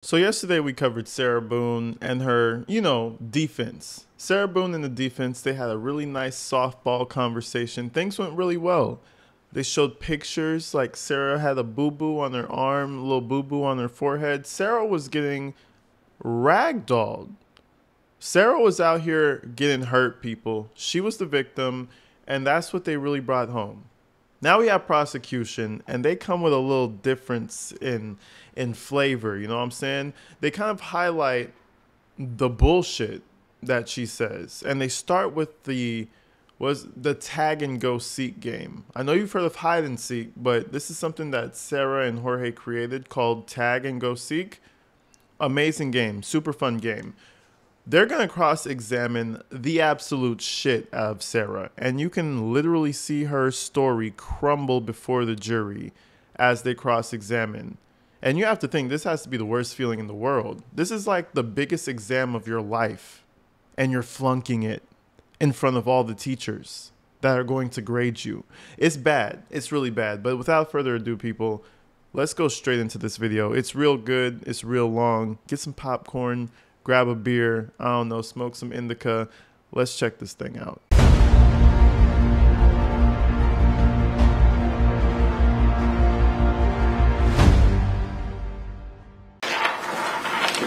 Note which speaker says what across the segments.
Speaker 1: So yesterday we covered Sarah Boone and her, defense. Sarah Boone and the defense, they had a really nice softball conversation. Things went really well. They showed pictures like Sarah had a boo-boo on her arm, a little boo-boo on her forehead. Sarah was getting ragdolled. Sarah was out here getting hurt, people. She was the victim, and that's what they really brought home. Now we have prosecution, and they come with a little difference in flavor. You know what I'm saying? They kind of highlight the bullshit that she says, and they start with the tag and go seek game. I know you've heard of hide and seek, but this is something that Sarah and Jorge created called tag and go seek. Amazing game, super fun game. They're going to cross-examine the absolute shit out of Sarah, and you can literally see her story crumble before the jury as they cross-examine. And you have to think, this has to be the worst feeling in the world. This is like the biggest exam of your life, and you're flunking it in front of all the teachers that are going to grade you. It's bad. It's really bad. But without further ado, people, let's go straight into this video. It's real good. It's real long. Get some popcorn. Grab a beer, I don't know, smoke some indica. Let's check this thing out.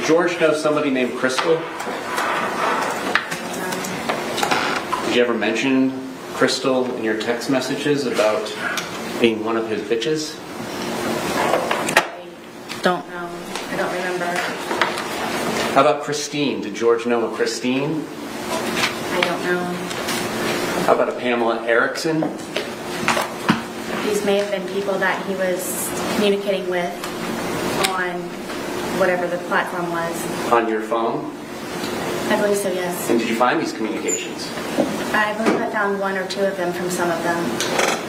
Speaker 2: George knows somebody named Crystal. Did you ever mention Crystal in your text messages about being one of his bitches?
Speaker 3: I don't know. I don't remember.
Speaker 2: How about Christine? Did George know a Christine?
Speaker 3: I don't know.
Speaker 2: How about a Pamela Erickson?
Speaker 3: These may have been people that he was communicating with on whatever the platform was.
Speaker 2: On your phone?
Speaker 3: I believe so, yes.
Speaker 2: And did you find these communications?
Speaker 3: I believe I found one or two of them from some of them.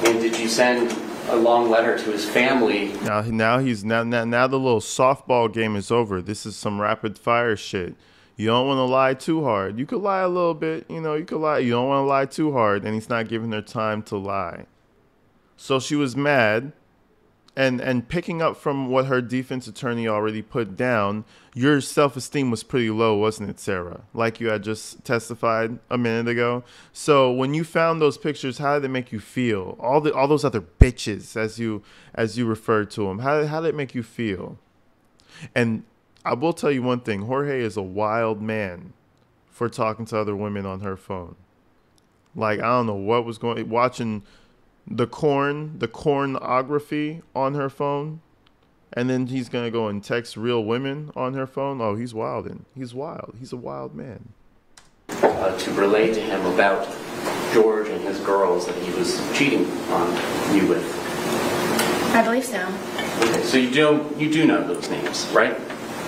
Speaker 2: And did you send a long letter to his family?
Speaker 1: Now the little softball game is over. This is some rapid fire shit. You don't want to lie too hard. You could lie a little bit, you could lie. You don't want to lie too hard, and he's not giving her time to lie. So she was mad, and picking up from what her defense attorney already put down, your self-esteem was pretty low, wasn't it, Sarah? Like you had just testified a minute ago. So when you found those pictures, how did it make you feel? All those other bitches, as you referred to them, how did it make you feel? And I will tell you one thing: Jorge is a wild man for talking to other women on her phone. Like, I don't know what was watching the pornography on her phone, and then he's gonna go and text real women on her phone. Oh, he's wildin'. He's wild. He's a wild man.
Speaker 2: To relate to him about George and his girls that he was cheating on you with.
Speaker 3: I believe so.
Speaker 2: Okay, so you do know those names, right?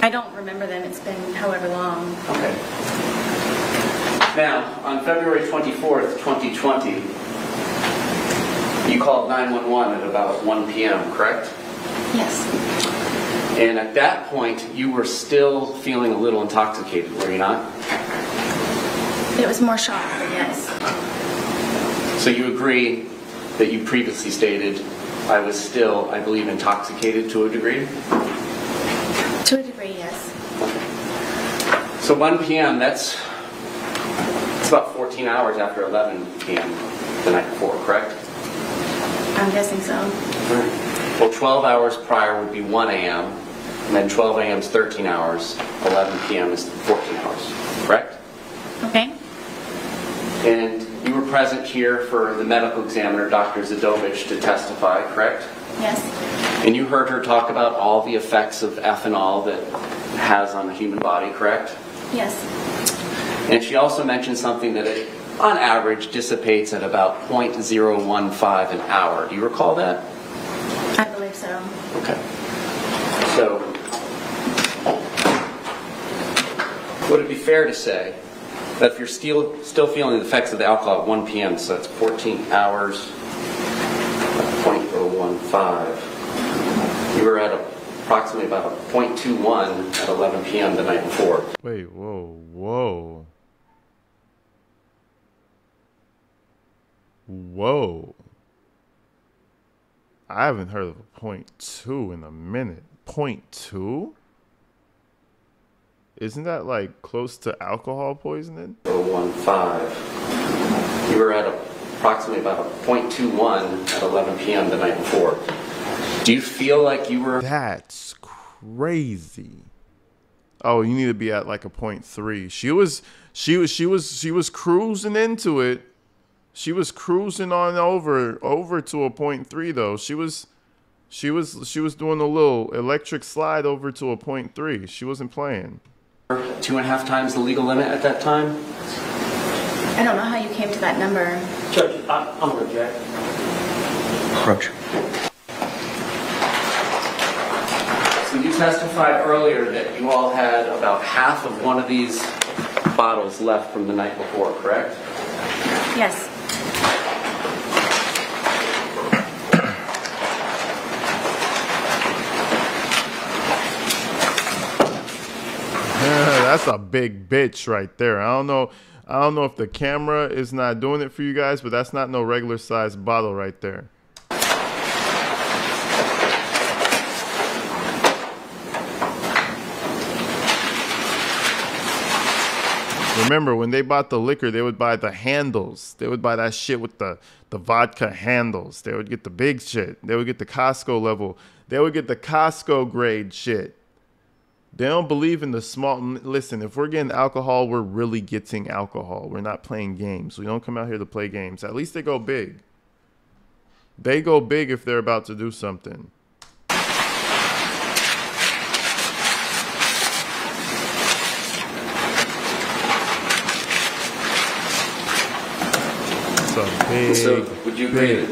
Speaker 3: I don't remember them. It's been however long.
Speaker 2: Okay. Now, on February 24th, 2020, you called 911 at about 1 p.m., correct?
Speaker 3: Yes.
Speaker 2: And at that point, you were still feeling a little intoxicated, were you not?
Speaker 3: It was more shock, but yes.
Speaker 2: So you agree that you previously stated, I was still, I believe, intoxicated to a degree?
Speaker 3: To a degree, yes.
Speaker 2: So 1 p.m., it's about 14 hours after 11 p.m. the night before, correct?
Speaker 3: I'm guessing so.
Speaker 2: Right. Well, 12 hours prior would be 1 a.m., and then 12 a.m. is 13 hours, 11 p.m. is 14 hours, correct?
Speaker 3: Okay.
Speaker 2: And you were present here for the medical examiner, Dr. Zadovich, to testify, correct?
Speaker 3: Yes.
Speaker 2: And you heard her talk about all the effects of ethanol that it has on the human body, correct?
Speaker 3: Yes.
Speaker 2: And she also mentioned something that it, on average, dissipates at about 0.015 an hour. Do you recall that?
Speaker 3: I believe so.
Speaker 2: Okay. So, would it be fair to say that if you're still feeling the effects of the alcohol at 1 p.m., so that's 14 hours, 0.015, you were at approximately about a 0.21 at 11 p.m. the night before.
Speaker 1: Wait, whoa. Whoa. I haven't heard of a .2 in a minute. .2? Isn't that like close to alcohol poisoning?
Speaker 2: 015. You were at approximately about a .21 at 11 p.m. the night before. Do you feel like you were...
Speaker 1: That's crazy. Oh, you need to be at like a .3. She was cruising into it. She was cruising on over to a .3 though. She was doing a little electric slide over to a .3. She wasn't playing.
Speaker 2: 2.5 times the legal limit at that time?
Speaker 3: I don't know how you came to that number.
Speaker 2: Judge, I'm going to object. Approach. So you testified earlier that you all had about half of one of these bottles left from the night before, correct?
Speaker 3: Yes.
Speaker 1: That's a big bitch right there. I don't know if the camera is not doing it for you guys, but that's not no regular size bottle right there. Remember, when they bought the liquor, they would buy the handles. They would buy that shit with the vodka handles. They would get the big shit. They would get the Costco level. They would get the Costco grade shit. They don't believe in the small. Listen, if we're getting alcohol, we're really getting alcohol. We're not playing games. We don't come out here to play games. At least they go big. They go big if they're about to do something. It's a big,
Speaker 2: so would you agree that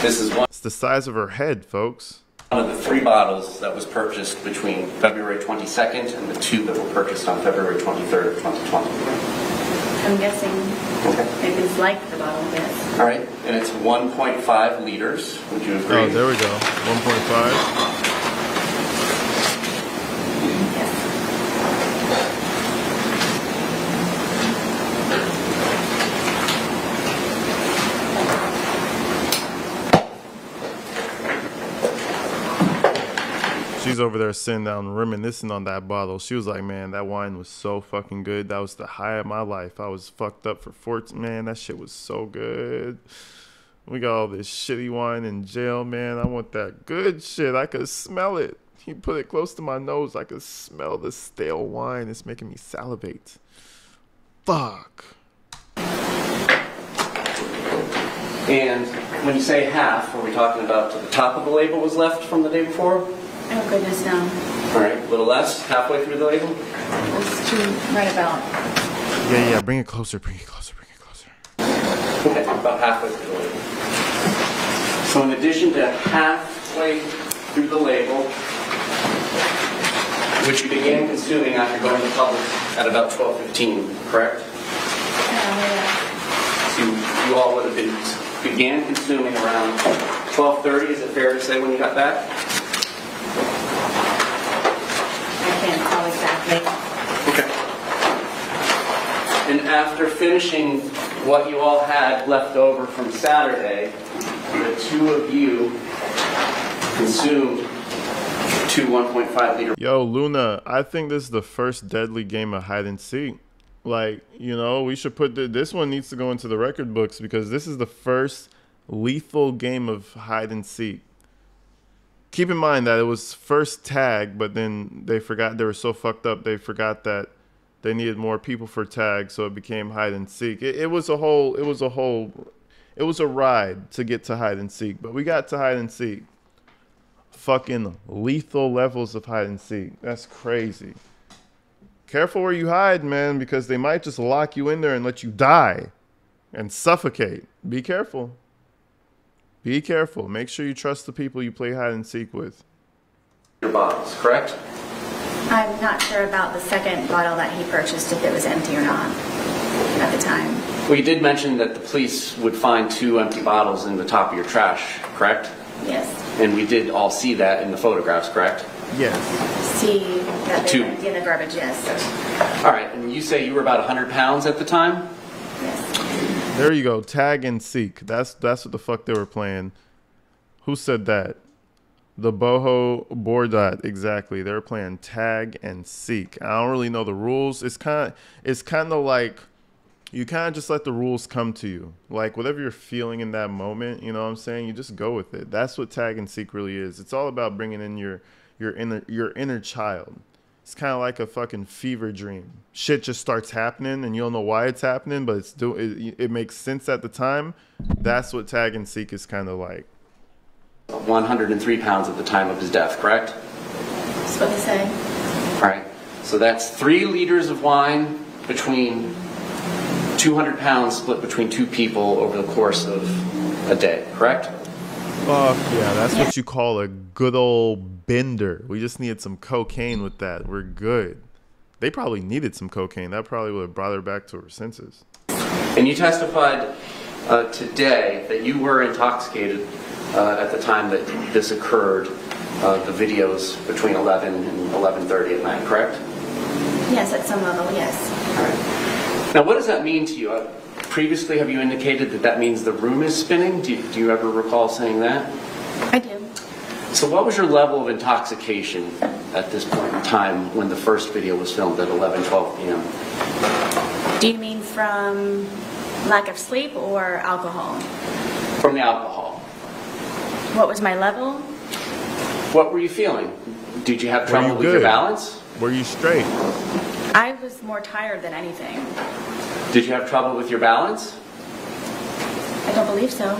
Speaker 2: this is one?
Speaker 1: It's the size of her head, folks.
Speaker 2: One of the 3 bottles that was purchased between February 22nd and the 2 that were purchased on February 23rd of 2020.
Speaker 3: I'm guessing it is like the bottle, yes.
Speaker 2: All right, and it's 1.5 liters. Would you agree?
Speaker 1: Oh, there we go. 1.5.
Speaker 3: Yes.
Speaker 1: She's over there sitting down reminiscing on that bottle. She was like, man, that wine was so fucking good. That was the high of my life. I was fucked up for 14. Man, that shit was so good. We got all this shitty wine in jail, man. I want that good shit. I could smell it. He put it close to my nose. I could smell the stale wine. It's making me salivate. Fuck.
Speaker 2: And when you say half, are we talking about to the top of the label was left from the day before?
Speaker 3: Oh, goodness, no.
Speaker 2: All right, a little less, halfway through the label?
Speaker 3: It's too right about.
Speaker 1: Yeah, bring it closer, bring it closer, bring it closer.
Speaker 2: Okay, about halfway through the label. So in addition to halfway through the label, which you began consuming after going to public at about 12:15, correct? So you all would have began consuming around 12:30, is it fair to say, when you got back?
Speaker 3: I can't tell exactly.
Speaker 2: Okay. And after finishing what you all had left over from Saturday, the 2 of you consumed 2 1.5 liter.
Speaker 1: Yo, Luna, I think this is the first deadly game of hide and seek. Like, you know, we should put this one needs to go into the record books because this is the first lethal game of hide and seek. Keep in mind that it was first tag, but then they forgot. They were so fucked up they forgot that they needed more people for tag, so it became hide and seek. It was a ride to get to hide and seek, but we got to hide and seek. Fucking lethal levels of hide and seek. That's crazy. Careful where you hide, man, because they might just lock you in there and let you die and suffocate. Be careful. Be careful. Make sure you trust the people you play hide and seek with.
Speaker 2: Your bottles, correct?
Speaker 3: I'm not sure about the second bottle that he purchased, if it was empty or not at the time.
Speaker 2: Well, you did mention that the police would find 2 empty bottles in the top of your trash, correct?
Speaker 3: Yes.
Speaker 2: And we did all see that in the photographs, correct?
Speaker 1: Yes.
Speaker 3: See that they
Speaker 2: 2.
Speaker 3: were empty in the garbage, yes.
Speaker 2: All right, and you say you were about 100 pounds at the time?
Speaker 3: Yes.
Speaker 1: There you go. Tag and seek. That's what the fuck they were playing. Who said that? The boho bordat, exactly. They're playing tag and seek. I don't really know the rules. It's kind of like you kind of just let the rules come to you. Like whatever you're feeling in that moment, you know what I'm saying? You just go with it. That's what tag and seek really is. It's all about bringing in your inner child. It's kind of like a fucking fever dream. Shit just starts happening and you don't know why it's happening, but it makes sense at the time. That's what tag and seek is kind of like.
Speaker 2: 103 pounds at the time of his death, correct?
Speaker 3: That's what they say.
Speaker 2: All right. So that's 3 liters of wine between 200 pounds split between 2 people over the course of a day, correct?
Speaker 1: Fuck yeah, that's what you call a good old bender. We just needed some cocaine with that. We're good. They probably needed some cocaine. That probably would have brought her back to her senses.
Speaker 2: And you testified today that you were intoxicated at the time that this occurred, the videos between 11 and 11:30 at night, correct?
Speaker 3: Yes, at some level, yes.
Speaker 2: All right. Now, what does that mean to you? Previously, have you indicated that that means the room is spinning? Do you ever recall saying that?
Speaker 3: I do.
Speaker 2: So what was your level of intoxication at this point in time when the first video was filmed at 11:12 p.m.?
Speaker 3: Do you mean from lack of sleep or alcohol?
Speaker 2: From the alcohol.
Speaker 3: What was my level?
Speaker 2: What were you feeling? Did you have trouble with your balance?
Speaker 1: Were you straight?
Speaker 3: I was more tired than anything.
Speaker 2: Did you have trouble with your balance?
Speaker 3: I don't believe so.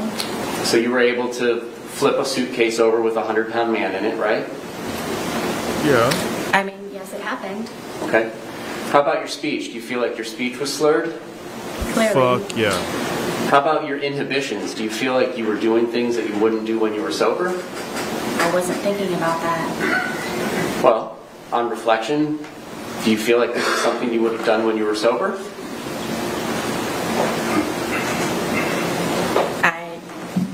Speaker 2: So you were able to flip a suitcase over with a 100-pound man in it, right?
Speaker 1: Yeah.
Speaker 3: I mean, yes, it happened.
Speaker 2: Okay. How about your speech? Do you feel like your speech was slurred?
Speaker 3: Clearly.
Speaker 1: Fuck yeah.
Speaker 2: How about your inhibitions? Do you feel like you were doing things that you wouldn't do when you were sober?
Speaker 3: I wasn't thinking about that.
Speaker 2: Well, on reflection, do you feel like this is something you would have done when you were sober?
Speaker 3: I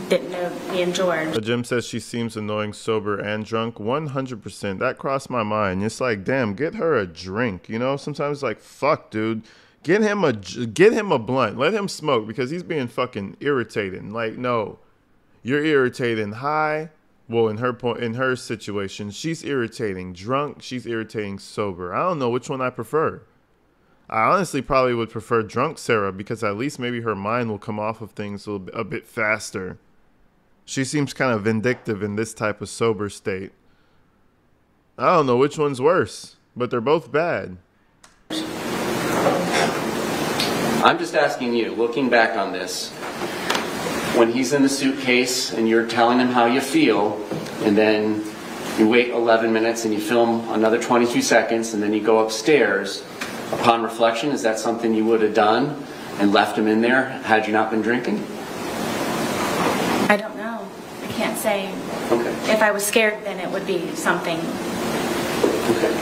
Speaker 3: didn't know me and George.
Speaker 1: Jim says she seems annoying, sober, and drunk. 100%. That crossed my mind. It's like, damn, get her a drink. You know, sometimes it's like, fuck, dude. Get him a blunt. Let him smoke because he's being fucking irritating. Like, no, you're irritating high. Well, in her situation, she's irritating drunk. She's irritating sober. I don't know which one I prefer. I honestly probably would prefer drunk Sarah because at least maybe her mind will come off of things a bit faster. She seems kind of vindictive in this type of sober state. I don't know which one's worse, but they're both bad.
Speaker 2: I'm just asking you, looking back on this, when he's in the suitcase and you're telling him how you feel, and then you wait 11 minutes and you film another 22 seconds and then you go upstairs, upon reflection, is that something you would have done and left him in there had you not been drinking?
Speaker 3: I don't know. I can't say.
Speaker 2: Okay.
Speaker 3: If I was scared, then it would be something.
Speaker 2: Okay.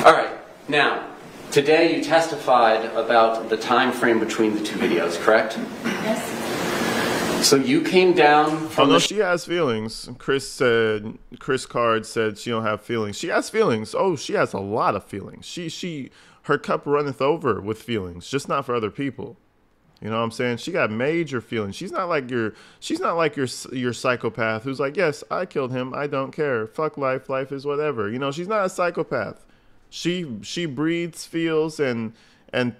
Speaker 2: All right. Now, today you testified about the time frame between the 2 videos, correct?
Speaker 3: Yes.
Speaker 2: So you came down from
Speaker 1: she has feelings. Chris Card said she don't have feelings. She has feelings. Oh, she has a lot of feelings. Her cup runneth over with feelings, just not for other people. You know what I'm saying? She got major feelings. She's not like your psychopath who's like, yes, I killed him. I don't care. Fuck life. Life is whatever. You know, she's not a psychopath. She breathes, feels, and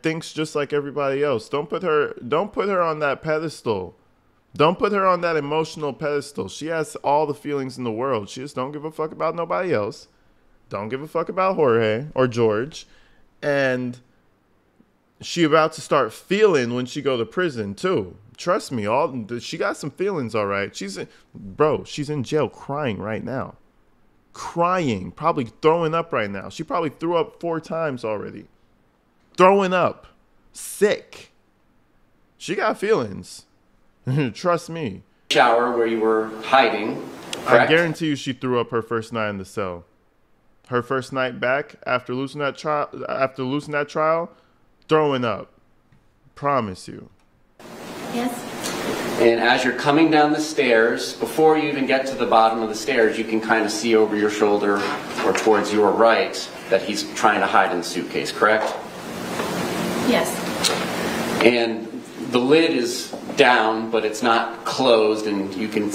Speaker 1: thinks just like everybody else. Don't put her on that pedestal. Don't put her on that emotional pedestal. She has all the feelings in the world. She just don't give a fuck about nobody else. Don't give a fuck about Jorge or George. And she about to start feeling when she go to prison too. Trust me, she got some feelings, all right. She's in jail crying right now. Crying, probably throwing up right now. She probably threw up 4 times already. Throwing up. Sick. She got feelings. Trust me.
Speaker 2: Shower where you were hiding, correct?
Speaker 1: I guarantee you she threw up her first night in the cell. Her first night back after losing that trial, throwing up. Promise you.
Speaker 3: Yes.
Speaker 2: And as you're coming down the stairs, before you even get to the bottom of the stairs, you can kind of see over your shoulder or towards your right that he's trying to hide in the suitcase, correct?
Speaker 3: Yes.
Speaker 2: And the lid is down, but it's not closed, and you can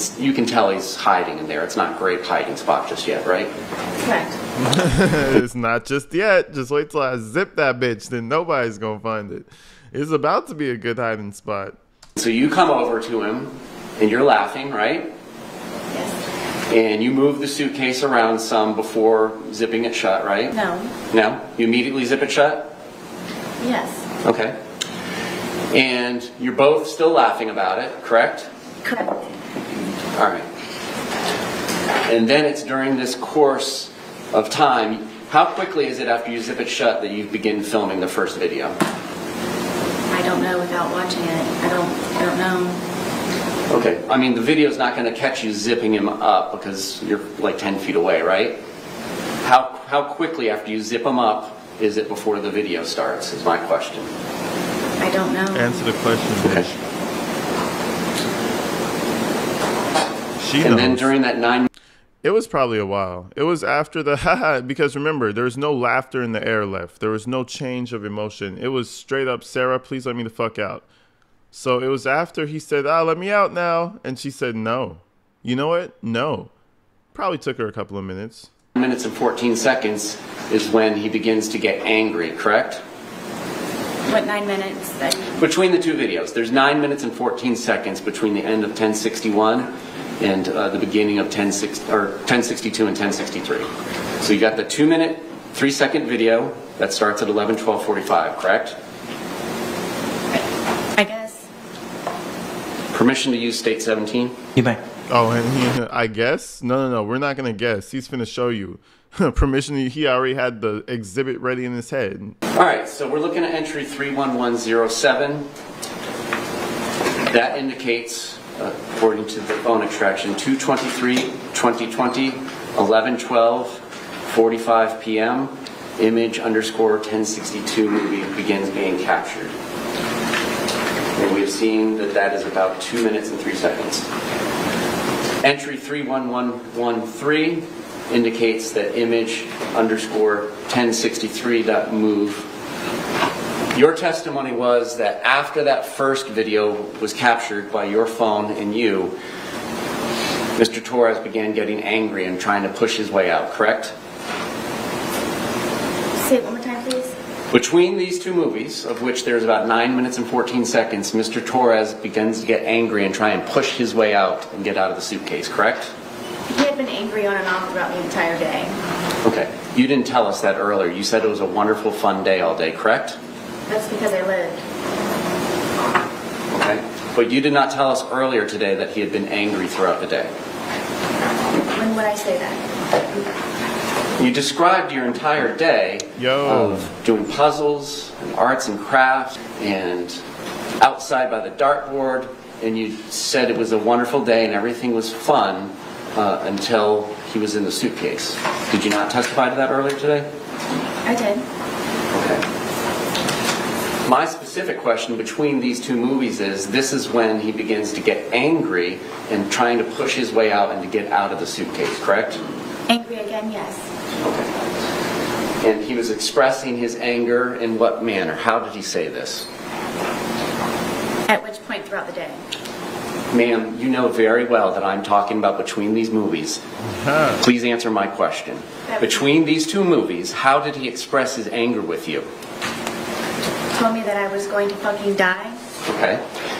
Speaker 2: tell he's hiding in there. It's not a great hiding spot just yet, right?
Speaker 3: Correct.
Speaker 1: It's not just yet. Just wait till I zip that bitch, then nobody's gonna find it. It's about to be a good hiding spot.
Speaker 2: So you come over to him, and you're laughing, right?
Speaker 3: Yes.
Speaker 2: And you move the suitcase around some before zipping it shut, right?
Speaker 3: No.
Speaker 2: No? You immediately zip it shut?
Speaker 3: Yes.
Speaker 2: Okay. And you're both still laughing about it, correct?
Speaker 3: Correct.
Speaker 2: All right. And then it's during this course of time, how quickly is it after you zip it shut that you begin filming the first video?
Speaker 3: I don't know without watching it. I don't know.
Speaker 2: Okay. I mean, the video's not going to catch you zipping him up because you're like 10 feet away, right? How quickly after you zip him up is it before the video starts, is my question.
Speaker 3: I don't know.
Speaker 1: Answer the question, bitch. She knows.
Speaker 2: And then during that 9...
Speaker 1: It was probably a while. It was after the haha, because remember, there was no laughter in the air left. There was no change of emotion. It was straight up, Sarah, please let me the fuck out. So it was after he said, let me out now. And she said, no. You know what? No. Probably took her a couple of minutes.
Speaker 2: 9 minutes and 14 seconds is when he begins to get angry, correct?
Speaker 3: What 9 minutes?
Speaker 2: Between the two videos, there's 9 minutes and 14 seconds between the end of 1061 and the beginning of 1062 and 1063. So you got the 2 minute, 3 second video that starts at 11:12:45, correct?
Speaker 3: I guess.
Speaker 2: Permission to use state 17?
Speaker 4: You may.
Speaker 1: Oh, and I guess? No, we're not going to guess. He's finna show you. Permission, he already had the exhibit ready in his head.
Speaker 2: All right, so we're looking at entry 31107. That indicates, according to the phone extraction, 2/23/2020, 11:12:45 p.m. Image _ 1062 movie begins being captured. And we've seen that that is about 2 minutes and 3 seconds. Entry 31113 indicates that image _ 1063.move. Your testimony was that after that first video was captured by your phone and you, Mr. Torres began getting angry and trying to push his way out, correct?
Speaker 3: Say it one more time, please.
Speaker 2: Between these two movies, of which there's about 9 minutes and 14 seconds, Mr. Torres begins to get angry and try and push his way out and get out of the suitcase, correct?
Speaker 3: He had been angry on and off throughout the entire day.
Speaker 2: Okay. You didn't tell us that earlier. You said it was a wonderful, fun day all day, correct?
Speaker 3: That's because I lived.
Speaker 2: Okay. But you did not tell us earlier today that he had been angry throughout the day.
Speaker 3: When would I say that?
Speaker 2: You described your entire day of doing puzzles and arts and crafts and outside by the dartboard, and you said it was a wonderful day and everything was fun until he was in the suitcase. Did you not testify to that earlier today?
Speaker 3: I did.
Speaker 2: Okay. My specific question between these two movies is, this is when he begins to get angry and trying to push his way out and to get out of the suitcase, correct?
Speaker 3: Angry again, yes.
Speaker 2: Okay. And he was expressing his anger in what manner? How did he say this?
Speaker 3: At which point throughout the day?
Speaker 2: Ma'am, you know very well that I'm talking about between these movies. Please answer my question. Between these two movies, how did he express his anger with you?
Speaker 3: Told me that I was going to fucking die.
Speaker 2: Okay.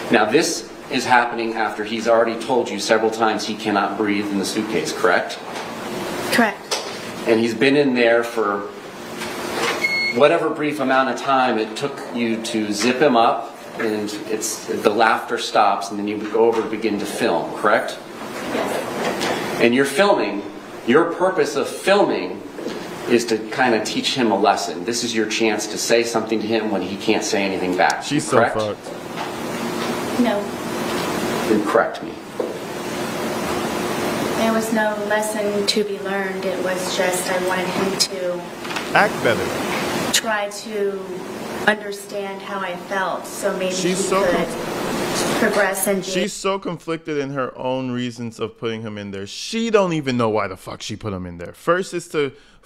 Speaker 2: Now this is happening after he's already told you several times he cannot breathe in the suitcase, correct?
Speaker 3: Correct.
Speaker 2: And he's been in there for whatever brief amount of time it took you to zip him up, and the laughter stops, and then you go over and begin to film, correct?
Speaker 3: Yes.
Speaker 2: And you're filming, your purpose of filming is to kind of teach him a lesson. This is your chance to say something to him when he can't say anything back.
Speaker 1: She's
Speaker 2: correct?
Speaker 1: so fucked.
Speaker 3: No.
Speaker 2: Then correct me.
Speaker 3: There was no lesson to be learned. It was just I wanted him to
Speaker 1: Act better.
Speaker 3: try to understand how I felt, so maybe
Speaker 1: She's
Speaker 3: he
Speaker 1: so
Speaker 3: could progress and be...
Speaker 1: She's so conflicted in her own reasons of putting him in there. She don't even know why the fuck she put him in there. First is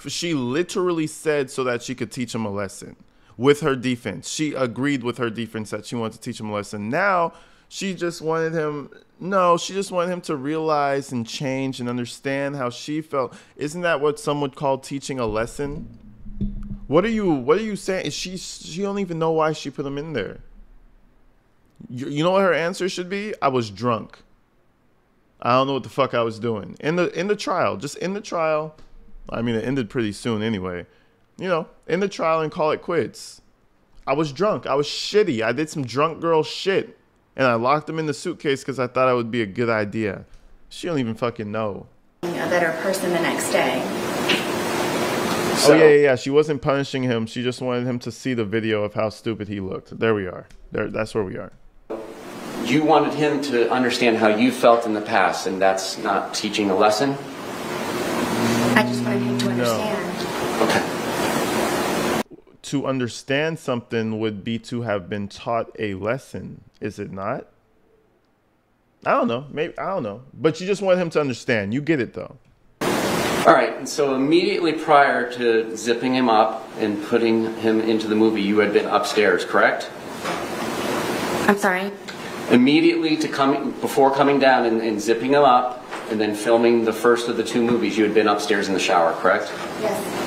Speaker 1: she literally said so that she could teach him a lesson with her defense. She agreed with her defense that she wanted to teach him a lesson. Now She just wanted him. No, she just wanted him to realize and change and understand how she felt. Isn't that what some would call teaching a lesson? What are you saying? She don't even know why she put him in there. You know what her answer should be? I was drunk. I don't know what the fuck I was doing. In the trial. Just in the trial. I mean, it ended pretty soon anyway. You know, in the trial and call it quits. I was drunk. I was shitty. I did some drunk girl shit. And I locked him in the suitcase because I thought it would be a good idea. She don't even fucking know.
Speaker 3: A better person the next day.
Speaker 1: So, yeah. She wasn't punishing him. She just wanted him to see the video of how stupid he looked. There we are. That's where we are.
Speaker 2: You wanted him to understand how you felt in the past, and that's not teaching a lesson?
Speaker 3: I just wanted him to understand.
Speaker 2: Okay.
Speaker 1: To understand something would be to have been taught a lesson, is it not? I don't know. Maybe, I don't know. But you just want him to understand. You get it, though.
Speaker 2: All right. And so immediately prior to zipping him up and putting him into the movie, you had been upstairs, correct?
Speaker 3: I'm sorry?
Speaker 2: Immediately before coming down and zipping him up and then filming the first of the two movies, you had been upstairs in the shower, correct?
Speaker 3: Yes.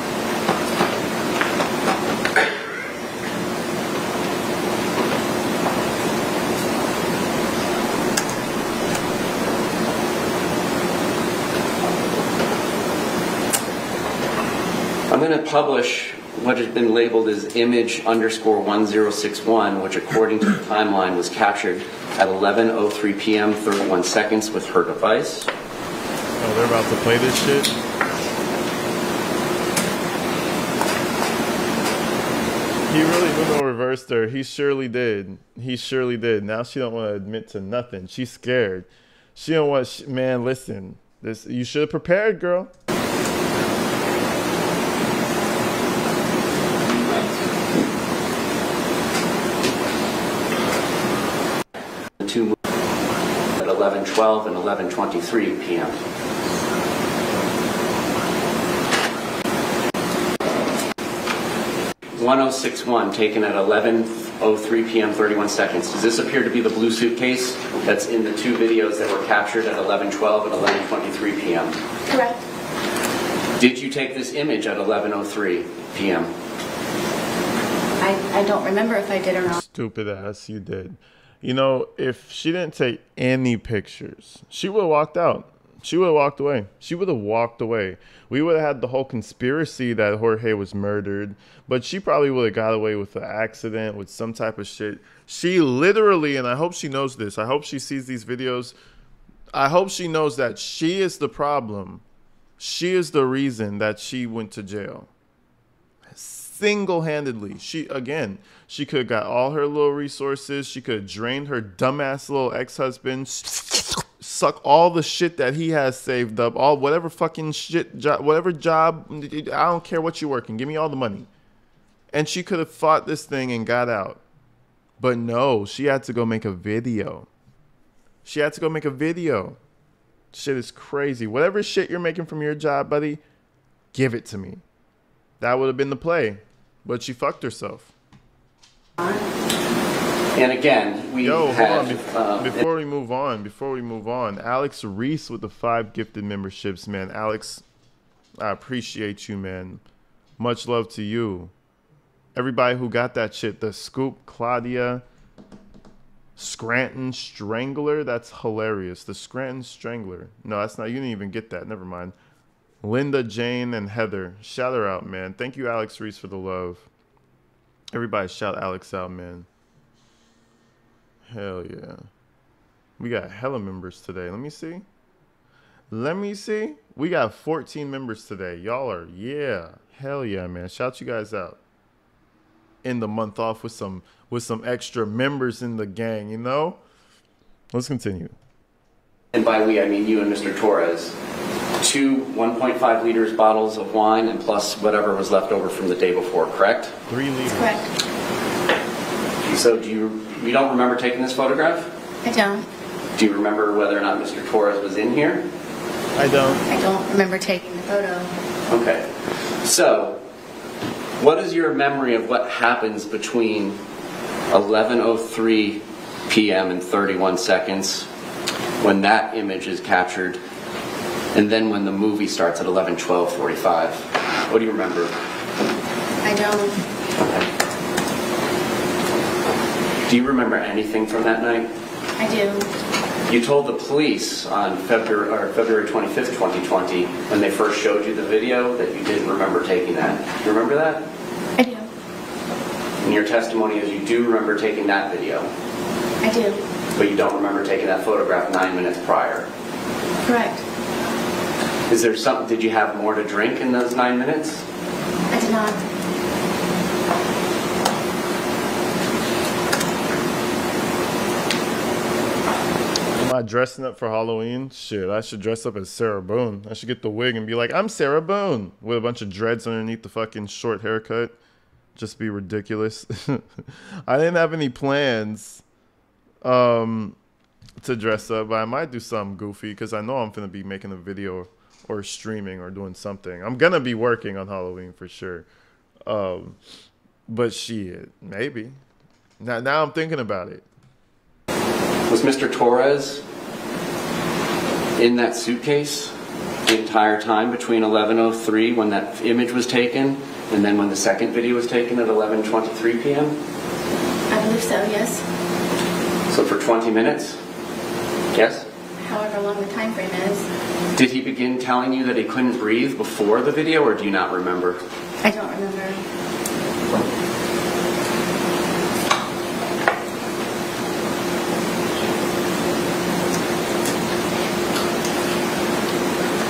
Speaker 2: I'm going to publish what has been labeled as image_1061, which according to the timeline was captured at 11:03 p.m. 31 seconds with her device.
Speaker 1: Oh, they're about to play this shit? He really went reversed her. He surely did. He surely did. Now she don't want to admit to nothing. She's scared. She don't want... man, listen. You should have prepared, girl.
Speaker 2: Two at 11:12 and 11:23 p.m. (1061) taken at 11:03 p.m. 31 seconds. Does this appear to be the blue suitcase that's in the two videos that were captured at 11:12 and 11:23 p.m.?
Speaker 3: Correct.
Speaker 2: Did you take this image at 11:03 p.m.?
Speaker 3: I don't remember if I did or not.
Speaker 1: Stupid ass, you did. You know, if she didn't take any pictures, she would have walked out. She would have walked away. She would have walked away. We would have had the whole conspiracy that Jorge was murdered, but she probably would have got away with an accident, with some type of shit. She literally, and I hope she knows this, I hope she sees these videos, I hope she knows that she is the problem. She is the reason that she went to jail. Single-handedly. She could have got all her little resources. She could have drained her dumbass little ex-husband, suck all the shit that he has saved up, all whatever fucking shit job, whatever job, I don't care what you're working, give me all the money. And she could have fought this thing and got out. But no, she had to go make a video. She had to go make a video. Shit is crazy. Whatever shit you're making from your job, buddy, give it to me. That would have been the play. But she fucked herself.
Speaker 2: And again, we had...
Speaker 1: Before we move on, Alex Reese with the 5 gifted memberships, man. Alex, I appreciate you, man. Much love to you. Everybody who got that shit. The Scoop, Claudia, Scranton Strangler. That's hilarious. The Scranton Strangler. No, that's not. You didn't even get that. Never mind. Linda, Jane, and Heather. Shout her out, man. Thank you, Alex Reese, for the love. Everybody shout Alex out, man. Hell yeah. We got hella members today. Let me see. We got 14 members today. Y'all are, yeah. Hell yeah, man. Shout you guys out. End the month off with some extra members in the gang, you know? Let's continue.
Speaker 2: And by we, I mean you and Mr. Torres. 2 1.5 liters bottles of wine and plus whatever was left over from the day before, correct?
Speaker 1: 3 liters.
Speaker 3: Correct.
Speaker 2: So you don't remember taking this photograph?
Speaker 3: I don't.
Speaker 2: Do you remember whether or not Mr. Torres was in here?
Speaker 1: I don't.
Speaker 3: I don't remember taking the photo.
Speaker 2: Okay. So, what is your memory of what happens between 11:03 p.m. and 31 seconds when that image is captured, and then when the movie starts at 11:12:45. What do you remember?
Speaker 3: I don't.
Speaker 2: Do you remember anything from that night?
Speaker 3: I do.
Speaker 2: You told the police on February 25th, 2020, when they first showed you the video, that you didn't remember taking that. Do you remember that?
Speaker 3: I do.
Speaker 2: And your testimony is you do remember taking that video,
Speaker 3: I do.
Speaker 2: but you don't remember taking that photograph 9 minutes prior.
Speaker 3: Correct.
Speaker 2: Is there something? Did you have more to drink in those 9 minutes?
Speaker 3: I did not.
Speaker 1: Am I dressing up for Halloween? Shit, I should dress up as Sarah Boone. I should get the wig and be like, I'm Sarah Boone, with a bunch of dreads underneath the fucking short haircut. Just be ridiculous. I didn't have any plans to dress up, but I might do something goofy because I know I'm going to be making a video or streaming or doing something. I'm going to be working on Halloween for sure. But shit, maybe. Now I'm thinking about it.
Speaker 2: Was Mr. Torres in that suitcase the entire time between 11:03 when that image was taken and then when the second video was taken at 11:23 p.m.?
Speaker 3: I believe so, yes.
Speaker 2: So for 20 minutes? Yes?
Speaker 3: However long the time frame is.
Speaker 2: Did he begin telling you that he couldn't breathe before the video, or do you not remember?
Speaker 3: I don't remember.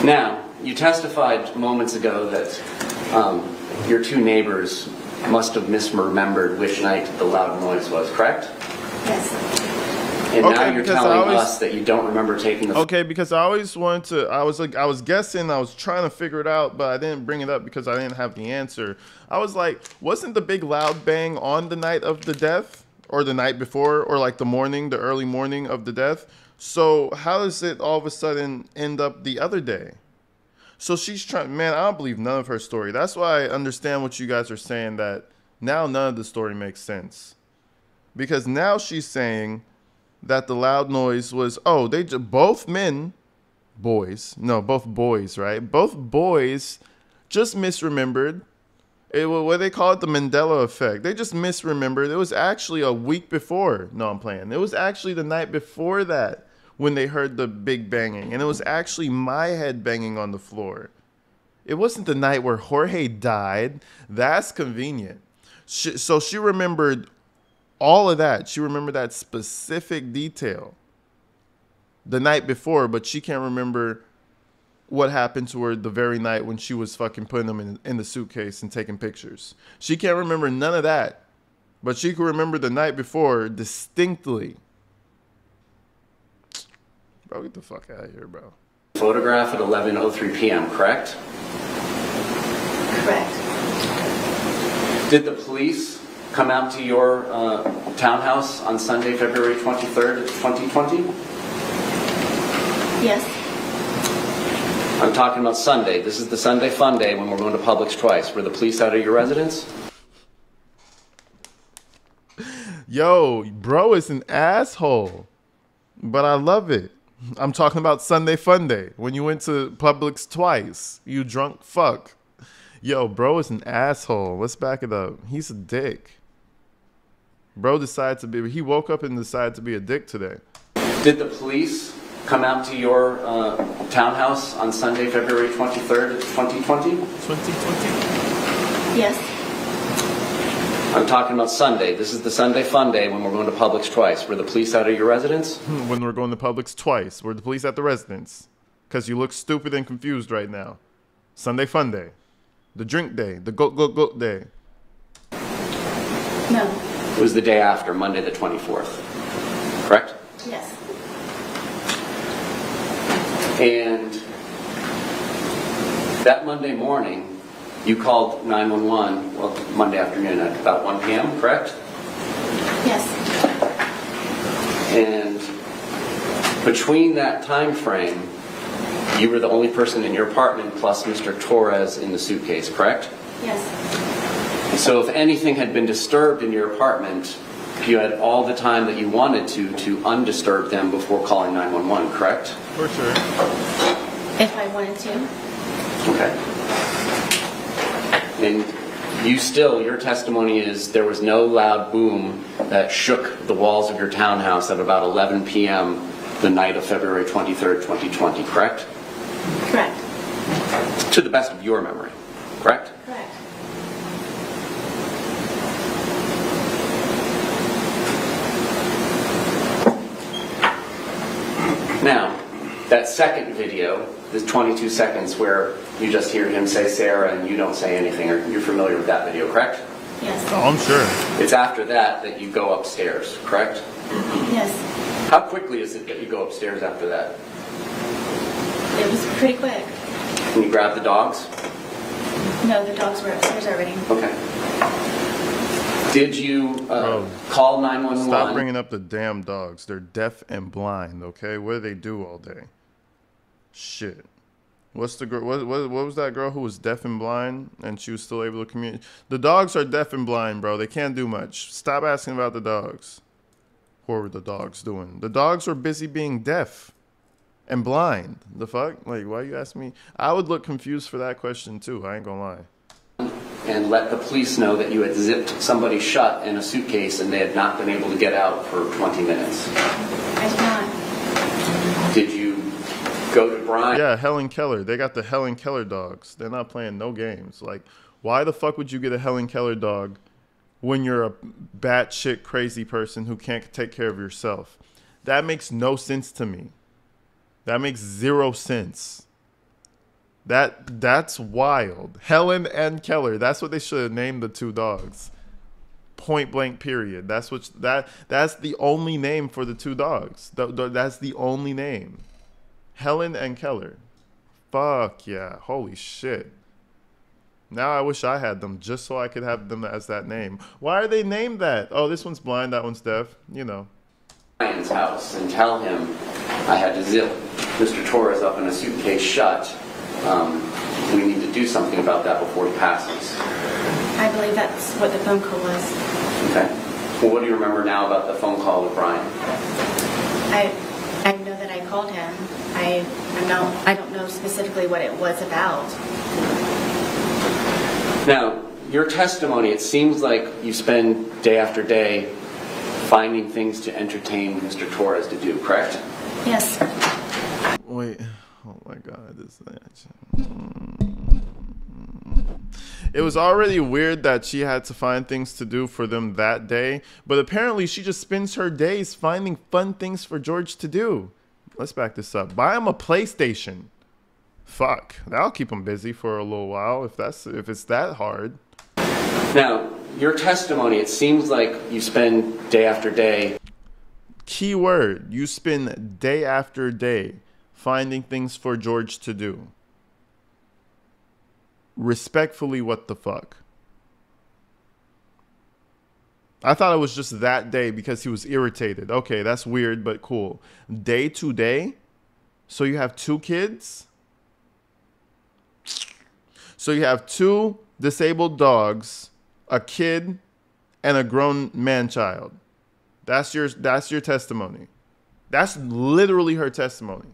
Speaker 2: Now, you testified moments ago that your two neighbors must have misremembered which night the loud noise was, correct?
Speaker 3: Yes.
Speaker 2: And
Speaker 1: Okay,
Speaker 2: now you're
Speaker 1: because I
Speaker 2: telling
Speaker 1: always-
Speaker 2: us that you don't remember taking the...
Speaker 1: Okay, because I always wanted to, I was guessing, I was trying to figure it out, but I didn't bring it up because I didn't have the answer. I was like, wasn't the big loud bang on the night of the death? Or the night before, or like the morning, the early morning of the death? So how does it all of a sudden end up the other day? So she's trying, man, I don't believe none of her story. That's why I understand what you guys are saying, that now none of the story makes sense. Because now she's saying that the loud noise was, oh, both boys, right? Both boys just misremembered. What they call it, the Mandela effect. They just misremembered. It was actually a week before. No, I'm playing. It was actually the night before that when they heard the big banging. And it was actually my head banging on the floor. It wasn't the night where Jorge died. That's convenient. So she remembered all of that. She remembered that specific detail the night before, but she can't remember what happened to her the very night when she was fucking putting them in the suitcase and taking pictures. She can't remember none of that, but she can remember the night before distinctly. Bro, get the fuck out of here, bro.
Speaker 2: Photograph at 11:03 p.m., correct?
Speaker 3: Correct.
Speaker 2: Did the police come out to your townhouse on Sunday, February 23rd, 2020?
Speaker 3: Yes.
Speaker 2: I'm talking about Sunday. This is the Sunday fun day when we're going to Publix twice. Were the police out of your residence?
Speaker 1: Yo, bro is an asshole, but I love it. I'm talking about Sunday fun day when you went to Publix twice. You drunk fuck. Yo, bro is an asshole. Let's back it up. He's a dick. Bro he woke up and decided to be a dick today.
Speaker 2: Did the police come out to your townhouse on Sunday, February 23rd, 2020?
Speaker 1: 2020?
Speaker 3: Yes.
Speaker 2: I'm talking about Sunday. This is the Sunday fun day when we're going to Publix twice. Were the police out of your residence?
Speaker 1: When we're going to Publix twice. Were the police at the residence? Because you look stupid and confused right now. Sunday fun day. The drink day. The goat day.
Speaker 3: No.
Speaker 2: It was the day after, Monday the 24th. Correct?
Speaker 3: Yes.
Speaker 2: And that Monday morning, you called 911, well, Monday afternoon at about 1 p.m., correct?
Speaker 3: Yes.
Speaker 2: And between that time frame, you were the only person in your apartment plus Mr. Torres in the suitcase, correct?
Speaker 3: Yes.
Speaker 2: So if anything had been disturbed in your apartment you had all the time that you wanted to undisturb them before calling 911, correct?
Speaker 1: For sure.
Speaker 3: If I wanted to.
Speaker 2: Okay. And your testimony is there was no loud boom that shook the walls of your townhouse at about 11 p.m. the night of February 23rd, 2020, correct?
Speaker 3: Correct.
Speaker 2: To the best of your memory, correct?
Speaker 3: Correct.
Speaker 2: Now, that second video, the 22 seconds where you just hear him say Sarah and you don't say anything, you're familiar with that video, correct?
Speaker 3: Yes.
Speaker 1: Oh, I'm sure.
Speaker 2: It's after that you go upstairs, correct?
Speaker 3: Yes.
Speaker 2: How quickly is it that you go upstairs after that?
Speaker 3: It was pretty quick.
Speaker 2: Can you grab the dogs?
Speaker 3: No, the dogs were upstairs already.
Speaker 2: Okay. Did you call 911?
Speaker 1: Stop bringing up the damn dogs. They're deaf and blind, okay? What do they do all day? Shit. What's the girl? What was that girl who was deaf and blind and she was still able to communicate? The dogs are deaf and blind, bro. They can't do much. Stop asking about the dogs. What were the dogs doing? The dogs were busy being deaf and blind. The fuck? Like, why you asking me? I would look confused for that question too. I ain't gonna lie.
Speaker 2: And let the police know that you had zipped somebody shut in a suitcase and they had not been able to get out for 20 minutes.
Speaker 3: I did not.
Speaker 2: Did you go to Brian?
Speaker 1: Yeah, Helen Keller. They got the Helen Keller dogs. They're not playing no games. Like, why the fuck would you get a Helen Keller dog when you're a batshit crazy person who can't take care of yourself? That makes no sense to me. That makes zero sense. That's wild. Helen and Keller. That's what they should have named the two dogs. Point blank. Period. That's the only name for the two dogs. That's the only name. Helen and Keller. Fuck yeah. Holy shit. Now I wish I had them just so I could have them as that name. Why are they named that? Oh, this one's blind, that one's deaf. You know.
Speaker 2: Brian's house and tell him I had to zip Mr. Torres up in a suitcase shut. We need to do something about that before he passes.
Speaker 3: I believe that's what the phone call was.
Speaker 2: Okay. Well, what do you remember now about the phone call with Brian?
Speaker 3: I know that I called him. I don't know specifically what it was about.
Speaker 2: Now, your testimony, it seems like you spend day after day finding things to entertain Mr. Torres to do, correct?
Speaker 3: Yes.
Speaker 1: Wait. Oh my God. It was already weird that she had to find things to do for them that day, but apparently she just spends her days finding fun things for George to do. Let's back this up. Buy him a PlayStation. Fuck. That'll keep him busy for a little while if it's that hard.
Speaker 2: Now, your testimony, it seems like you spend day after day.
Speaker 1: Key word. You spend day after day finding things for George to do. Respectfully, what the fuck? I thought it was just that day because he was irritated. Okay, that's weird, but cool. Day to day? So you have two kids? So you have two disabled dogs, a kid, and a grown man-child. That's your testimony. That's literally her testimony.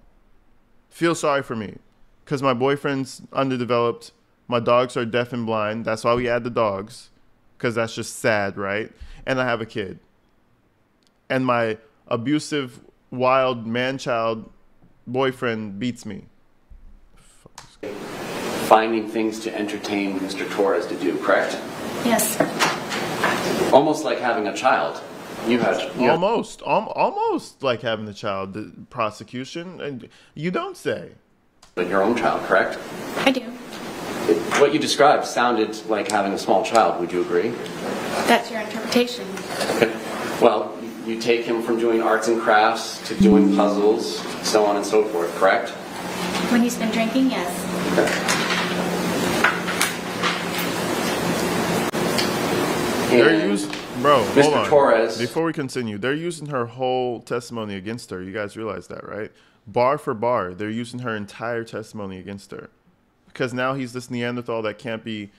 Speaker 1: Feel sorry for me because my boyfriend's underdeveloped. My dogs are deaf and blind. That's why we add the dogs because that's just sad, right? And I have a kid. And my abusive, wild man-child boyfriend beats me.
Speaker 2: Finding things to entertain Mr. Torres to do, correct?
Speaker 3: Yes.
Speaker 2: Almost like having a child.
Speaker 1: Almost like having a child. The prosecution, and you don't say.
Speaker 2: But your own child, correct?
Speaker 3: I do.
Speaker 2: What you described sounded like having a small child. Would you agree?
Speaker 3: That's your interpretation.
Speaker 2: Okay. Well, you take him from doing arts and crafts to doing puzzles, so on and so forth, correct?
Speaker 3: When he's been drinking, yes.
Speaker 2: Okay.
Speaker 1: They're using, bro, hold
Speaker 2: Mr.
Speaker 1: on.
Speaker 2: Torres.
Speaker 1: Before we continue, they're using her whole testimony against her. You guys realize that, right? Bar for bar, they're using her entire testimony against her. Because now he's this Neanderthal that can't be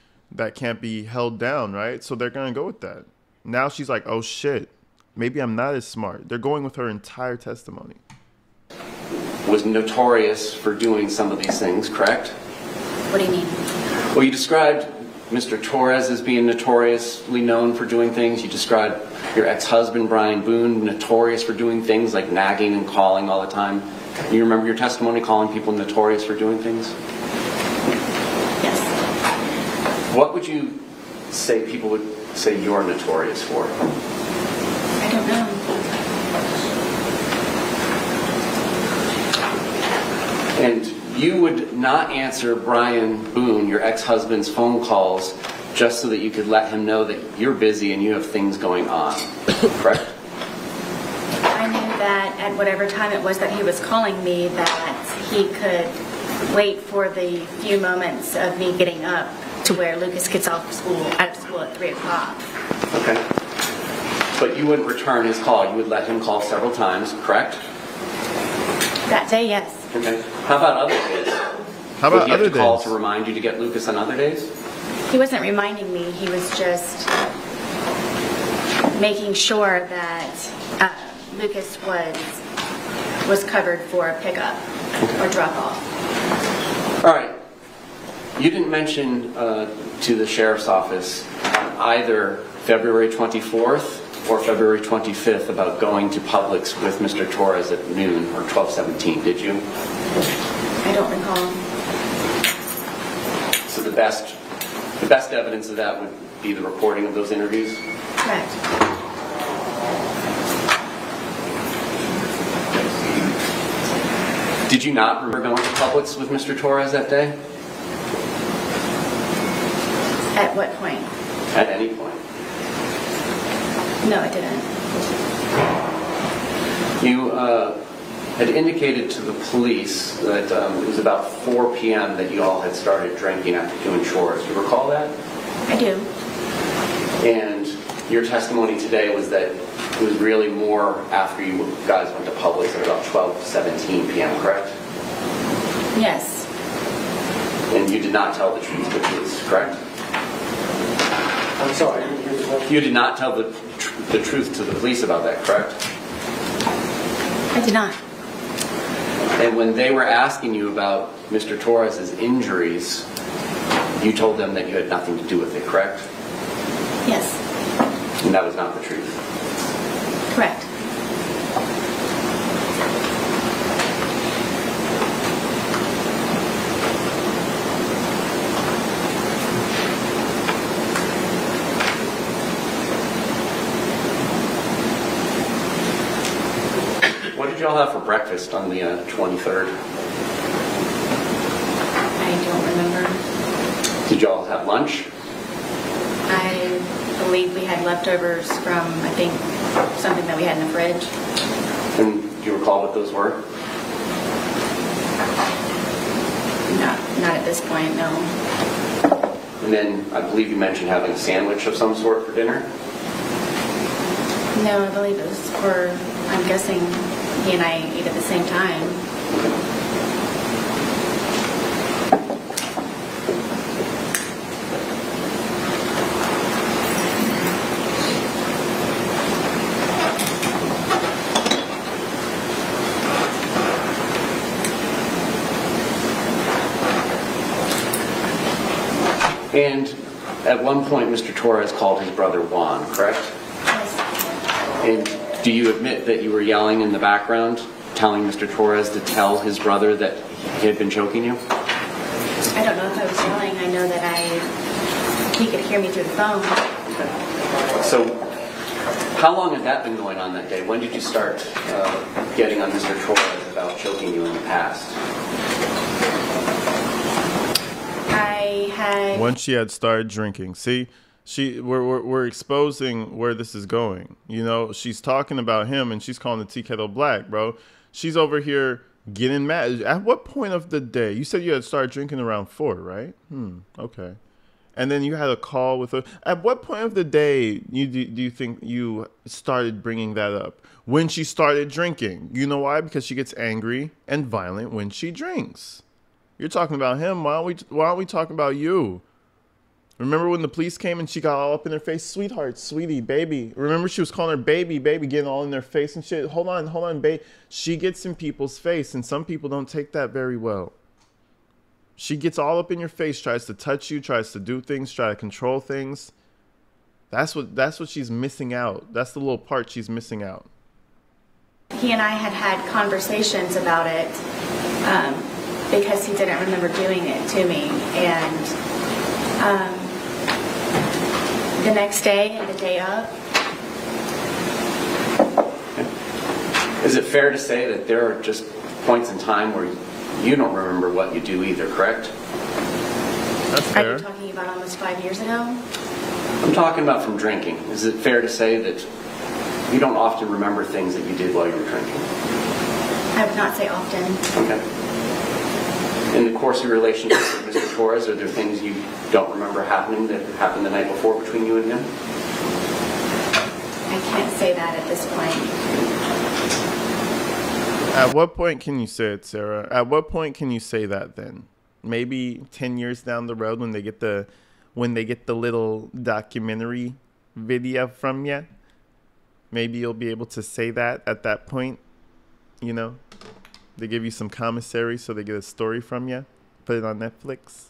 Speaker 1: held down, right? So they're gonna go with that. Now she's like, oh shit, Maybe I'm not as smart. They're going with her entire testimony.
Speaker 2: Was notorious for doing some of these things, correct?
Speaker 3: What do you mean?
Speaker 2: Well, you described Mr. Torres as being notoriously known for doing things. You described your ex-husband, Brian Boone, notorious for doing things like nagging and calling all the time. You remember your testimony calling people notorious for doing things?
Speaker 3: Yes.
Speaker 2: What would you say people would say you're notorious for?
Speaker 3: I don't know.
Speaker 2: And you would not answer Brian Boone, your ex-husband's phone calls, just so that you could let him know that you're busy and you have things going on, correct?
Speaker 3: I knew that at whatever time it was that he was calling me, that he could wait for the few moments of me getting up to where Lucas gets out of school at 3 o'clock.
Speaker 2: Okay. But you wouldn't return his call. You would let him call several times, correct?
Speaker 3: That day, yes.
Speaker 2: Okay. How about other days?
Speaker 1: How about
Speaker 2: Would he have
Speaker 1: other
Speaker 2: to call
Speaker 1: days?
Speaker 2: to remind you to get Lucas on other days?
Speaker 3: He wasn't reminding me. He was just making sure that Lucas was covered for a pickup or drop off.
Speaker 2: All right. You didn't mention to the sheriff's office either February 24th or February 25th about going to Publix with Mr. Torres at noon or 12:17, did you?
Speaker 3: I don't recall.
Speaker 2: So the best evidence of that would be the recording of those interviews?
Speaker 3: Correct.
Speaker 2: Did you not remember going to Publix with Mr. Torres that day?
Speaker 3: At what point?
Speaker 2: At any point?
Speaker 3: No, I didn't.
Speaker 2: You had indicated to the police that it was about 4 p.m. that you all had started drinking after doing chores. Do you recall that?
Speaker 3: I do.
Speaker 2: And your testimony today was that it was really more after you guys went to Publix at about 12:17 p.m., correct?
Speaker 3: Yes.
Speaker 2: And you did not tell the truth to the police, correct?
Speaker 4: I'm sorry.
Speaker 2: You did not tell the truth to the police about that, correct?
Speaker 3: I did not.
Speaker 2: And when they were asking you about Mr. Torres's injuries, you told them that you had nothing to do with it, correct?
Speaker 3: Yes.
Speaker 2: And that was not the truth.
Speaker 3: Correct.
Speaker 2: What did y'all have for breakfast on the 23rd?
Speaker 3: I don't remember.
Speaker 2: Did y'all have lunch?
Speaker 3: I believe we had leftovers from, I think, something that we had in the fridge.
Speaker 2: And do you recall what those were?
Speaker 3: Not at this point, no.
Speaker 2: And then I believe you mentioned having a sandwich of some sort for dinner?
Speaker 3: No, I believe it was for, I'm guessing he and I ate at the same time.
Speaker 2: And at one point, Mr. Torres called his brother Juan, correct?
Speaker 3: Yes.
Speaker 2: And do you admit that you were yelling in the background, telling Mr. Torres to tell his brother that he had been choking you?
Speaker 3: I don't know if I was yelling. I know that he could hear me through the phone.
Speaker 2: Okay. So how long had that been going on that day? When did you start getting on Mr. Torres about choking you in the past?
Speaker 3: I had...
Speaker 1: Once she had started drinking. See, we're exposing where this is going. You know, she's talking about him and she's calling the tea kettle black, bro. She's over here getting mad. At what point of the day? You said you had started drinking around 4, right? Okay. And then you had a call with her. At what point of the day do you think you started bringing that up? When she started drinking. You know why? Because she gets angry and violent when she drinks. You're talking about him. Why aren't we talking about you? Remember when the police came and she got all up in their face? Sweetheart, sweetie, baby. Remember she was calling her baby, baby, getting all in their face and shit. Hold on, babe. She gets in people's face, and some people don't take that very well. She gets all up in your face, tries to touch you, tries to do things, try to control things. That's what she's missing out. That's the little part she's missing out.
Speaker 3: He and I had conversations about it because he didn't remember doing it to me. And the next day and the day of.
Speaker 2: Is it fair to say that there are just points in time where you don't remember what you do either, correct?
Speaker 1: That's
Speaker 3: Are
Speaker 1: fair.
Speaker 3: you talking about almost 5 years ago?
Speaker 2: I'm talking about from drinking. Is it fair to say that you don't often remember things that you did while you were drinking?
Speaker 3: I would not say often.
Speaker 2: Okay. In the course of your relationship with Mr. Torres, are there things you don't remember happening that happened the night before between you and him?
Speaker 3: I can't say that at this point.
Speaker 1: At what point can you say it, Sarah? At what point can you say that then? Maybe 10 years down the road when they get the little documentary video from you? Maybe you'll be able to say that at that point, you know? They give you some commissary so they get a story from you. Put it on Netflix.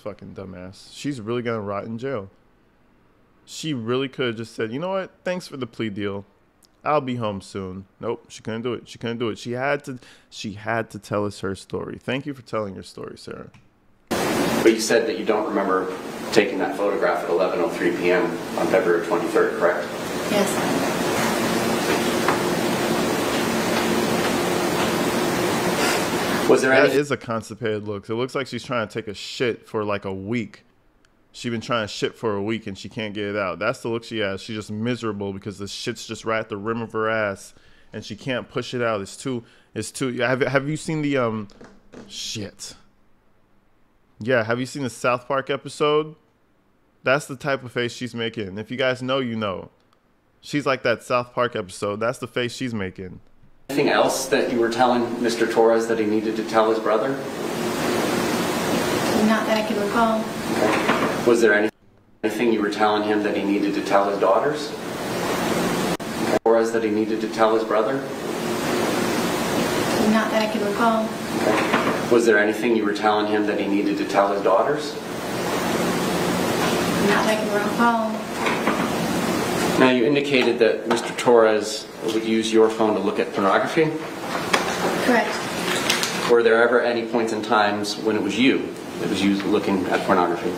Speaker 1: Fucking dumbass. She's really gonna rot in jail. She really could have just said, you know what? Thanks for the plea deal. I'll be home soon. Nope, she couldn't do it. She couldn't do it. She had to tell us her story. Thank you for telling your story, Sarah.
Speaker 2: But you said that you don't remember taking that photograph at 11:03 p.m. on February 23rd, correct?
Speaker 3: Yes.
Speaker 2: Was there
Speaker 1: That
Speaker 2: any...
Speaker 1: is a constipated look. It looks like she's trying to take a shit for like a week. She's been trying to shit for a week and she can't get it out. That's the look she has. She's just miserable because the shit's just right at the rim of her ass and she can't push it out. It's too. Have you seen the shit? Yeah, have you seen the South Park episode? That's the type of face she's making. If you guys know, you know. She's like that South Park episode. That's the face she's making.
Speaker 2: Anything else that you were telling Mr. Torres that he needed to tell his brother?
Speaker 3: Not that I can recall.
Speaker 2: Okay. Was there anything you were telling him that he needed to tell his daughters? Okay. Torres that he needed to tell his brother?
Speaker 3: Not that I can recall.
Speaker 2: Okay. Was there anything you were telling him that he needed to tell his daughters?
Speaker 3: Not that I can recall.
Speaker 2: Now, you indicated that Mr. Torres would use your phone to look at pornography.
Speaker 3: Correct.
Speaker 2: Were there ever any points in times when it was you that was used looking at pornography?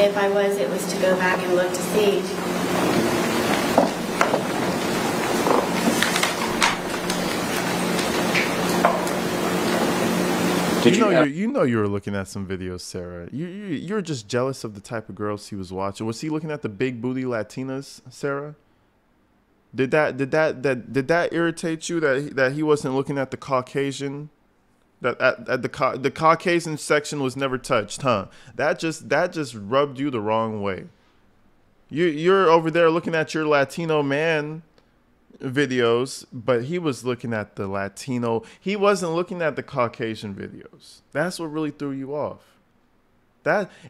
Speaker 3: If I was, it was to go back and look to see.
Speaker 1: You know you were looking at some videos, Sarah. You're just jealous of the type of girls he was watching. Was he looking at the big booty Latinas, Sarah? Did that irritate you that he wasn't looking at the Caucasian? That at the Caucasian section was never touched, huh? That just rubbed you the wrong way. You're over there looking at your Latino man videos, but he was looking at the Latino. He wasn't looking at the Caucasian videos. That's what really threw you off.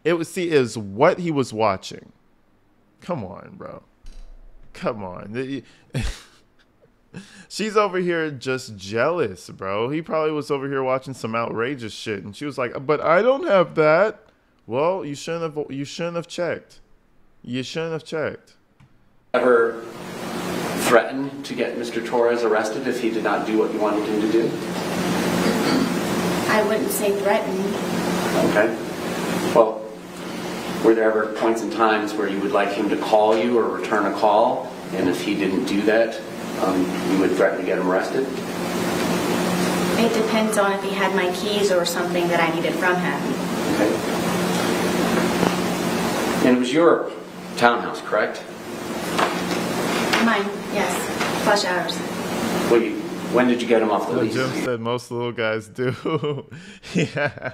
Speaker 1: It was what he was watching. Come on, bro. Come on. She's over here just jealous, bro. He probably was over here watching some outrageous shit, and she was like, "But I don't have that." Well, you shouldn't have checked. You shouldn't have checked.
Speaker 2: Ever threaten to get Mr. Torres arrested if he did not do what you wanted him to do?
Speaker 3: I wouldn't say threaten.
Speaker 2: Okay. Well, were there ever points in times where you would like him to call you or return a call, and if he didn't do that, you would threaten to get him arrested?
Speaker 3: It depends on if he had my keys or something that I needed from him.
Speaker 2: Okay. And it was your townhouse, correct?
Speaker 3: Mine, yes. Flush hours.
Speaker 2: When did you get him off the lease?
Speaker 1: Jim said most little guys do. Yeah.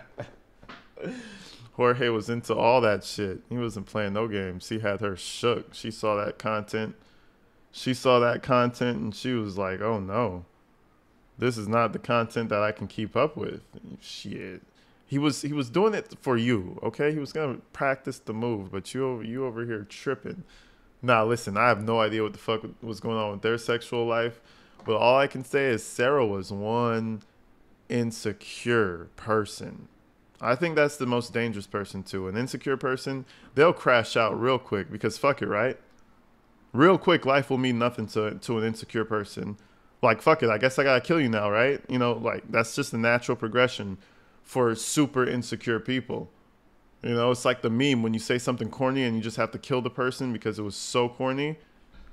Speaker 1: Jorge was into all that shit. He wasn't playing no games. He had her shook. She saw that content. And she was like, oh no. This is not the content that I can keep up with. Shit. He was doing it for you, okay? He was gonna practice the move, but you over here tripping. Now listen, I have no idea what the fuck was going on with their sexual life, but all I can say is Sarah was one insecure person. I think that's the most dangerous person too. An insecure person, they'll crash out real quick because fuck it, right? Real quick, life will mean nothing to an insecure person. Like, fuck it, I guess I gotta kill you now, right? You know, like, that's just the natural progression for super insecure people. You know, it's like the meme when you say something corny and you just have to kill the person because it was so corny.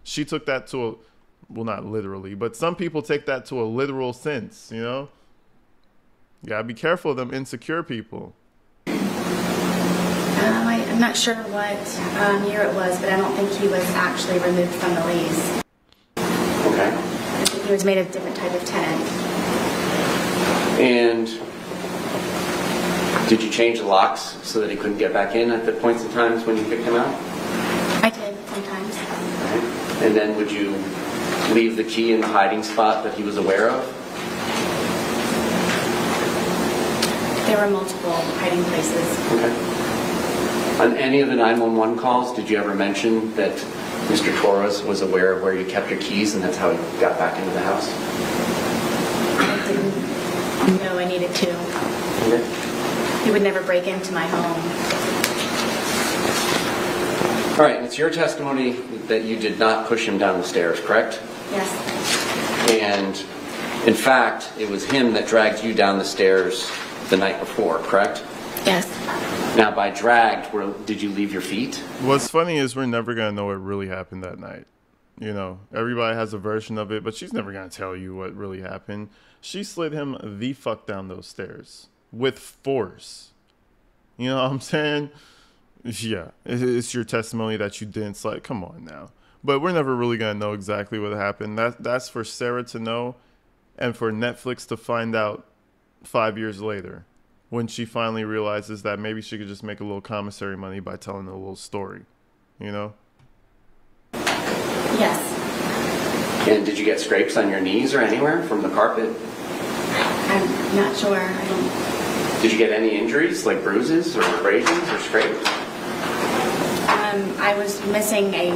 Speaker 1: She took that to a, well, not literally, but some people take that to a literal sense, you know? You gotta be careful of them insecure people.
Speaker 3: I'm not sure what year it was, but I don't think he was actually removed from the lease.
Speaker 2: Okay.
Speaker 3: I think he was made a different type of tenant.
Speaker 2: And did you change the locks so that he couldn't get back in at the points and times when you picked him out?
Speaker 3: I did sometimes.
Speaker 2: Okay. And then would you leave the key in the hiding spot that he was aware of?
Speaker 3: There were multiple hiding places.
Speaker 2: Okay. On any of the 911 calls, did you ever mention that Mr. Torres was aware of where you kept your keys and that's how he got back into the house?
Speaker 3: I didn't know I needed to.
Speaker 2: Okay.
Speaker 3: He would never break into my home.
Speaker 2: All right, it's your testimony that you did not push him down the stairs, correct?
Speaker 3: Yes.
Speaker 2: And in fact, it was him that dragged you down the stairs the night before, correct?
Speaker 3: Yes.
Speaker 2: Now, by dragged, did you leave your feet?
Speaker 1: What's funny is we're never going to know what really happened that night. You know, everybody has a version of it, but she's never going to tell you what really happened. She slid him the fuck down those stairs with force. You know what I'm saying? Yeah, it's your testimony that you didn't slide. Come on now. But we're never really going to know exactly what happened. That's for Sarah to know and for Netflix to find out 5 years later, when she finally realizes that maybe she could just make a little commissary money by telling a little story, you know?
Speaker 3: Yes.
Speaker 2: And did you get scrapes on your knees or anywhere from the carpet?
Speaker 3: I'm not sure. I don't.
Speaker 2: Did you get any injuries, like bruises or abrasions or scrapes?
Speaker 3: I was missing a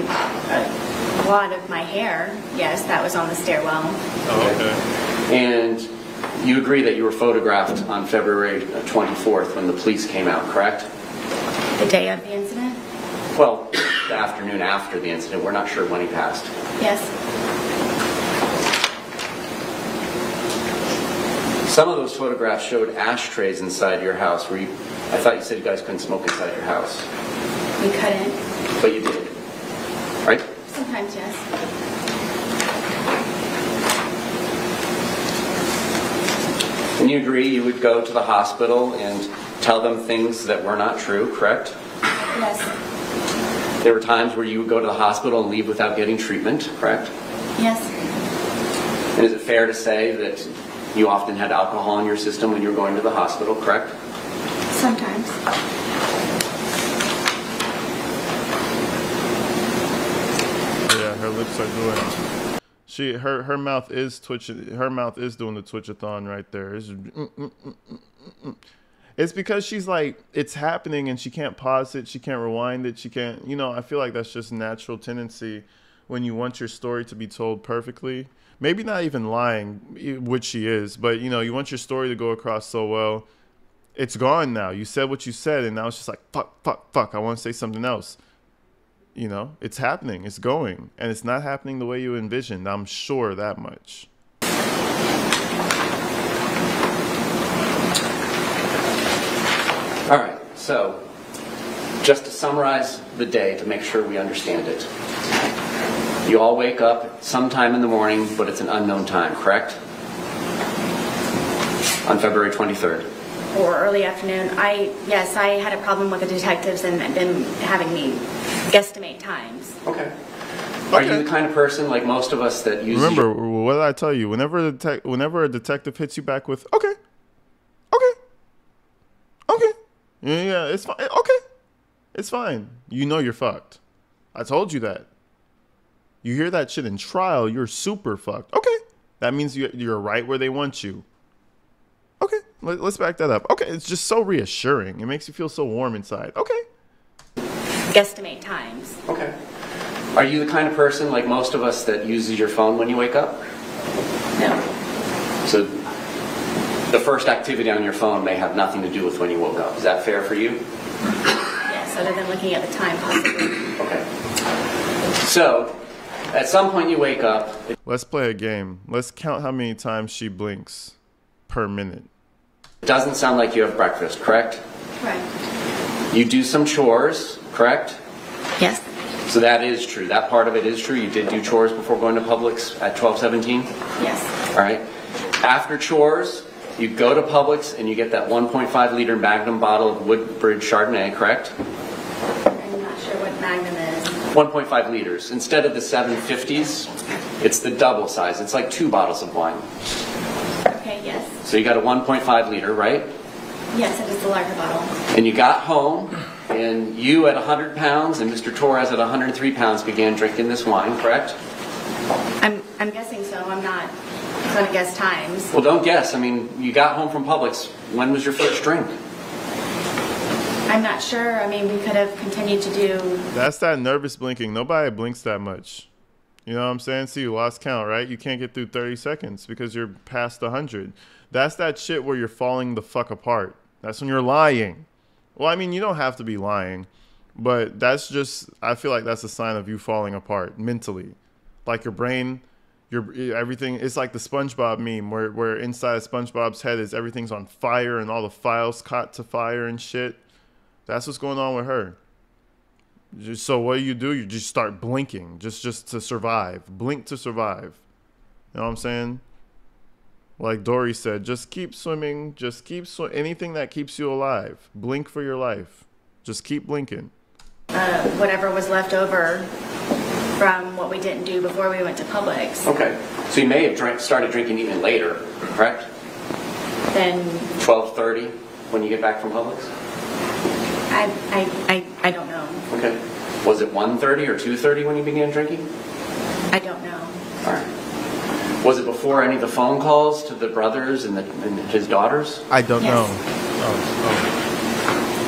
Speaker 3: lot of my hair. Yes, that was on the stairwell.
Speaker 1: Oh, okay.
Speaker 2: And you agree that you were photographed on February 24th when the police came out, correct?
Speaker 3: The day of the incident?
Speaker 2: Well, the afternoon after the incident. We're not sure when he passed.
Speaker 3: Yes.
Speaker 2: Some of those photographs showed ashtrays inside your house. I thought you said you guys couldn't smoke inside your house.
Speaker 3: We couldn't.
Speaker 2: But you did, right?
Speaker 3: Sometimes, yes.
Speaker 2: And you agree you would go to the hospital and tell them things that were not true, correct?
Speaker 3: Yes.
Speaker 2: There were times where you would go to the hospital and leave without getting treatment, correct?
Speaker 3: Yes.
Speaker 2: And is it fair to say that you often had alcohol in your system when you were going to the hospital, correct?
Speaker 3: Sometimes.
Speaker 1: Yeah, her lips are doing. Her mouth is twitching. Her mouth is doing the twitch-a-thon right there. It's because she's like, it's happening and she can't pause it. She can't rewind it. She can't, you know, I feel like that's just natural tendency when you want your story to be told perfectly. Maybe not even lying, which she is, but, you know, you want your story to go across so well. It's gone now. You said what you said, and now it's just like, fuck. I want to say something else. You know, it's happening. It's going. And it's not happening the way you envisioned. I'm sure that much.
Speaker 2: All right, so just to summarize the day to make sure we understand it. You all wake up sometime in the morning, but it's an unknown time, correct? On February 23rd.
Speaker 3: Or early afternoon. Yes, I had a problem with the detectives and them having me guesstimate times.
Speaker 2: Okay. Are you the kind of person, like most of us, that uses...
Speaker 1: Remember, what did I tell you? Whenever a detective hits you back with, okay. Yeah, it's fine. Okay. It's fine. You know you're fucked. I told you that. You hear that shit in trial, you're super fucked. Okay. That means you're right where they want you. Okay. Let's back that up. Okay, it's just so reassuring. It makes you feel so warm inside. Okay.
Speaker 3: Guesstimate times.
Speaker 2: Okay. Are you the kind of person, like most of us, that uses your phone when you wake up?
Speaker 3: No.
Speaker 2: So the first activity on your phone may have nothing to do with when you woke up. Is that fair for you?
Speaker 3: Yes, other than looking at the time possibly.
Speaker 2: Okay. So, at some point you wake up.
Speaker 1: Let's play a game. Let's count how many times she blinks per minute.
Speaker 2: It doesn't sound like you have breakfast, correct?
Speaker 3: Correct.
Speaker 2: You do some chores, correct?
Speaker 3: Yes.
Speaker 2: So that is true. That part of it is true. You did do chores before going to Publix at 12:17?
Speaker 3: Yes.
Speaker 2: All right. After chores, you go to Publix and you get that 1.5 liter Magnum bottle of Woodbridge Chardonnay, correct?
Speaker 3: I'm not sure what Magnum is.
Speaker 2: 1.5 liters. Instead of the 750s, it's the double size. It's like 2 bottles of wine.
Speaker 3: Okay, yes.
Speaker 2: So you got a 1.5 liter, right?
Speaker 3: Yes, it is the larger bottle.
Speaker 2: And you got home, and you at 100 pounds and Mr. Torres at 103 pounds began drinking this wine, correct?
Speaker 3: I'm guessing so. I'm not going to guess times.
Speaker 2: Well, don't guess. I mean, you got home from Publix. When was your first drink?
Speaker 3: I'm not sure. I mean, we could have continued to do...
Speaker 1: That's that nervous blinking. Nobody blinks that much. You know what I'm saying? See, you lost count, right? You can't get through 30 seconds because you're past 100. That's that shit where you're falling the fuck apart. That's when you're lying. Well, I mean, you don't have to be lying, but that's just, I feel like that's a sign of you falling apart mentally. Like your brain, everything, it's like the SpongeBob meme where inside SpongeBob's head is everything's on fire and all the files caught to fire and shit. That's what's going on with her. So what do? You just start blinking just to survive. Blink to survive. You know what I'm saying? Like Dory said, just keep swimming. Just keep anything that keeps you alive. Blink for your life. Just keep blinking.
Speaker 3: Whatever was left over from what we didn't do before we went to Publix.
Speaker 2: Okay. So you may have started drinking even later, correct?
Speaker 3: Then
Speaker 2: 12:30 when you get back from Publix?
Speaker 3: I don't know.
Speaker 2: Okay. Was it 1:30 or 2:30 when you began drinking?
Speaker 3: I don't know.
Speaker 2: All right. Was it before any of the phone calls to the brothers and his daughters?
Speaker 1: I don't
Speaker 3: Yes.
Speaker 1: know.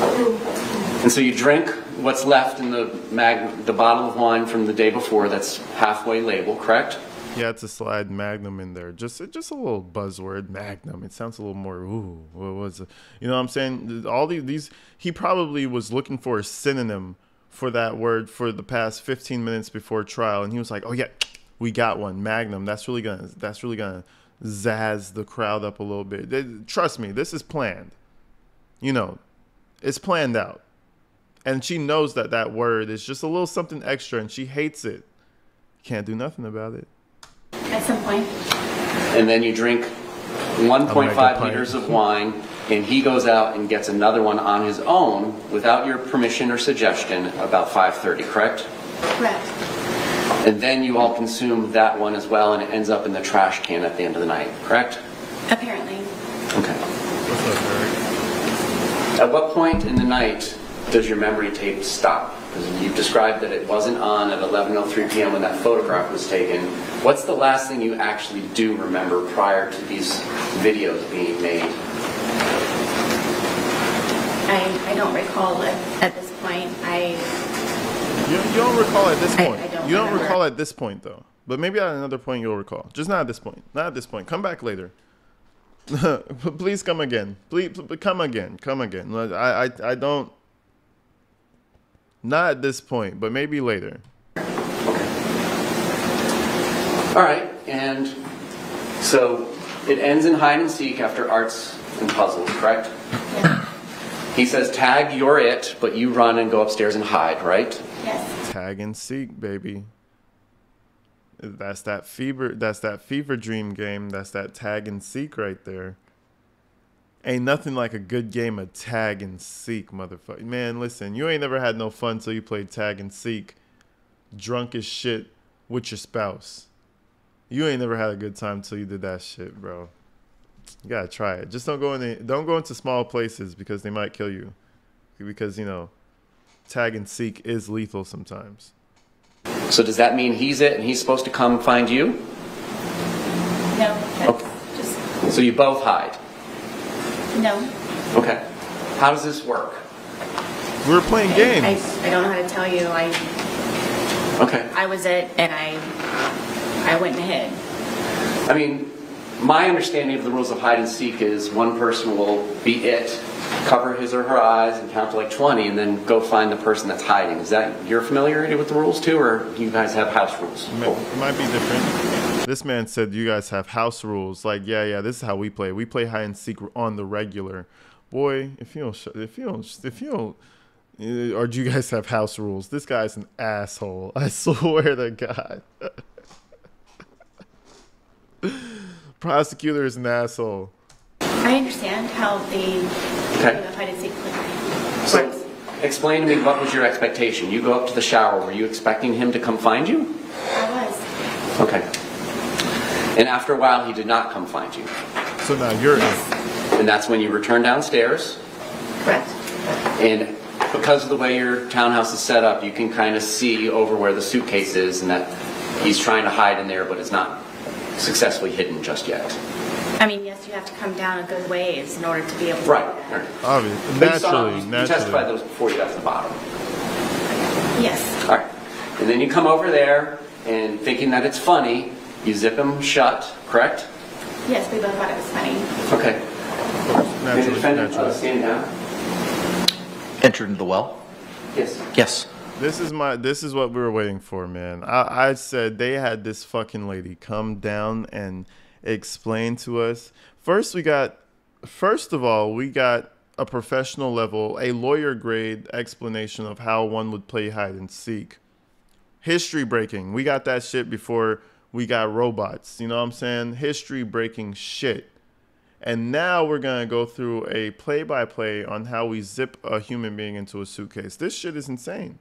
Speaker 1: Oh.
Speaker 2: And so you drink what's left in the bottle of wine from the day before that's halfway labeled, correct?
Speaker 1: You had to slide Magnum in there. Just a little buzzword, Magnum. It sounds a little more, ooh, what was it? You know what I'm saying? All these, he probably was looking for a synonym for that word for the past 15 minutes before trial. And he was like, oh yeah, we got one, Magnum. That's really gonna zazz the crowd up a little bit. Trust me, this is planned. You know, it's planned out. And she knows that word is just a little something extra and she hates it. Can't do nothing about it.
Speaker 3: At some point.
Speaker 2: And then you drink 1.5 liters of wine, and he goes out and gets another one on his own without your permission or suggestion about 5:30, correct?
Speaker 3: Correct.
Speaker 2: And then you all consume that one as well, and it ends up in the trash can at the end of the night, correct?
Speaker 3: Apparently.
Speaker 2: Okay.
Speaker 1: What's up, Eric?
Speaker 2: At what point in the night does your memory tape stop? Because you've described that it wasn't on at 11:03 p.m. when that photograph was taken. What's the last thing you actually do remember prior to these videos being made?
Speaker 3: I don't recall at this point.
Speaker 1: You don't recall at this point.
Speaker 3: I don't
Speaker 1: You don't
Speaker 3: remember.
Speaker 1: recall at this point, though. But maybe at another point you'll recall. Just not at this point. Not at this point. Come back later. Please come again. Please come again. Come again. I don't. Not at this point, but maybe later.
Speaker 2: All right, and so it ends in hide and seek after arts and puzzles, correct?
Speaker 3: Yeah.
Speaker 2: He says, tag, you're it, but you run and go upstairs and hide, right?
Speaker 3: Yes.
Speaker 1: Tag and seek, baby. That's that fever dream game. That's that tag and seek right there. Ain't nothing like a good game of tag and seek, motherfucker. Man, listen, you ain't never had no fun till you played tag and seek drunk as shit with your spouse. You ain't never had a good time till you did that shit, bro. You gotta try it. Just don't go into small places because they might kill you. Because, you know, tag and seek is lethal sometimes.
Speaker 2: So does that mean he's it and he's supposed to come find you?
Speaker 3: No. That's
Speaker 2: Okay.
Speaker 3: just.
Speaker 2: So you both hide.
Speaker 3: No.
Speaker 2: Okay. How does this work?
Speaker 1: We were playing games.
Speaker 3: I don't know how to tell you.
Speaker 2: Okay.
Speaker 3: I was it, and I went and hid.
Speaker 2: I mean, my understanding of the rules of hide and seek is one person will be it, cover his or her eyes, and count to like 20, and then go find the person that's hiding. Is that your familiarity with the rules too, or do you guys have house rules?
Speaker 1: It might be different. This man said you guys have house rules. Like, yeah, this is how we play. We play hide and seek on the regular. Boy, if you don't, or do you guys have house rules? This guy's an asshole. I swear to God. Prosecutor is an asshole.
Speaker 3: I understand how the game of hide and seek works.
Speaker 2: So, explain to me, what was your expectation? You go up to the shower. Were you expecting him to come find you?
Speaker 3: I was.
Speaker 2: Okay. And after a while, he did not come find you.
Speaker 1: So now you're in.
Speaker 2: And that's when you return downstairs.
Speaker 3: Correct.
Speaker 2: And because of the way your townhouse is set up, you can kind of see over where the suitcase is, and that he's trying to hide in there, but it's not successfully hidden just yet.
Speaker 3: I mean, yes, you have to come down a good ways in order to be able to
Speaker 2: Right.
Speaker 3: do that.
Speaker 1: Obviously,
Speaker 2: But you saw-
Speaker 1: naturally.
Speaker 2: You testified those before you got to the bottom.
Speaker 3: Yes.
Speaker 2: All right. And then you come over there, and thinking that it's funny, you zip him shut, correct?
Speaker 3: Yes, we both thought it was funny.
Speaker 2: Okay. May the defendant stand down?
Speaker 5: Entered into the well?
Speaker 2: Yes.
Speaker 5: Yes.
Speaker 1: This is what we were waiting for, man. I said they had this fucking lady come down and explain to us. First of all, we got a professional level, a lawyer grade explanation of how one would play hide and seek. History breaking. We got that shit before we got robots. You know what I'm saying? History breaking shit. And now we're going to go through a play-by-play on how we zip a human being into a suitcase. This shit is insane.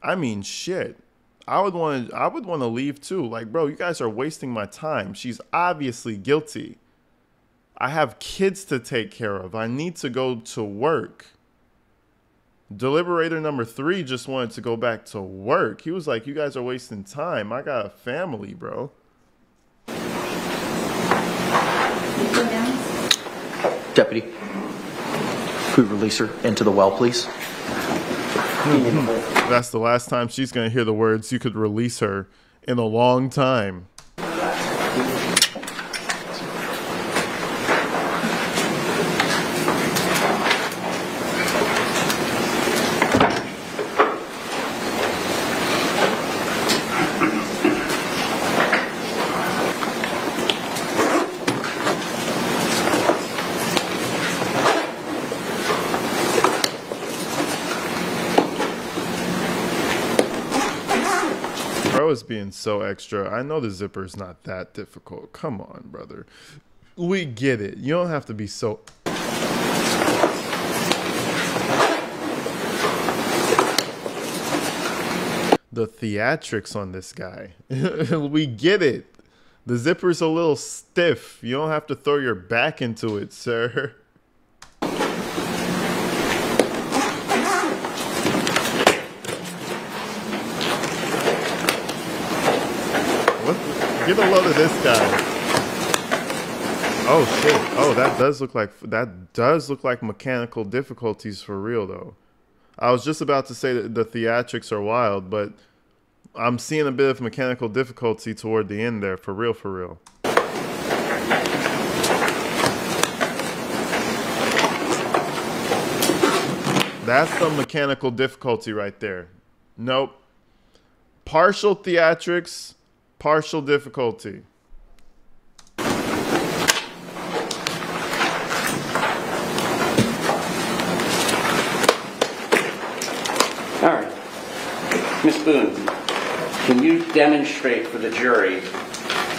Speaker 1: I mean, shit. I would want to leave too. Like, bro, you guys are wasting my time. She's obviously guilty. I have kids to take care of. I need to go to work. Deliberator number 3 just wanted to go back to work. He was like, you guys are wasting time. I got a family, bro.
Speaker 3: Go down.
Speaker 5: Deputy, could we release her into the well, please?
Speaker 1: That's the last time she's going to hear the words, you could release her, in a long time. Bro is being so extra. I know the zipper's not that difficult. Come on, brother. We get it. You don't have to be so... The theatrics on this guy. We get it. The zipper's a little stiff. You don't have to throw your back into it, sir. Get a load of this guy. Oh shit. Oh, that does look like mechanical difficulties for real though. I was just about to say that the theatrics are wild, but I'm seeing a bit of mechanical difficulty toward the end there, for real, for real. That's some mechanical difficulty right there. Nope. Partial theatrics. Partial difficulty.
Speaker 2: All right. Miss Boone, can you demonstrate for the jury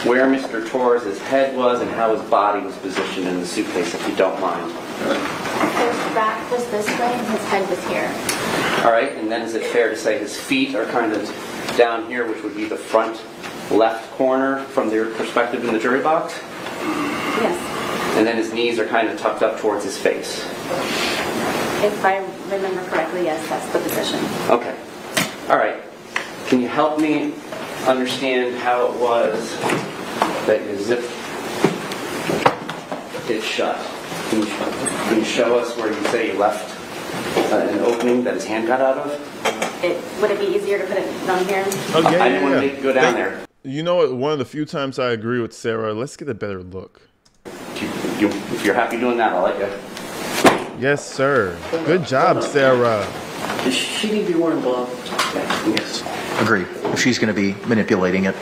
Speaker 2: where Mr. Torres' head was and how his body was positioned in the suitcase, if you don't mind?
Speaker 3: His back was this way and his head was here.
Speaker 2: All right, and then is it fair to say his feet are kind of down here, which would be the front left corner from their perspective in the jury box?
Speaker 3: Yes.
Speaker 2: And then his knees are kind of tucked up towards his face.
Speaker 3: If I remember correctly, yes, that's the position.
Speaker 2: Okay. All right. Can you help me understand how it was that you zipped it shut? Can you show us where you say you left an opening that his hand got out of?
Speaker 3: Would it be easier to put it on here?
Speaker 1: Oh, yeah,
Speaker 2: I didn't want to make it go down there.
Speaker 1: You know what? One of the few times I agree with Sarah, let's get a better look.
Speaker 2: If you're happy doing that, I'll let you.
Speaker 1: Yes, sir. Good job, Sarah.
Speaker 4: Does she need to be wearing gloves?
Speaker 2: Yes.
Speaker 5: Agree. If she's going to be manipulating it.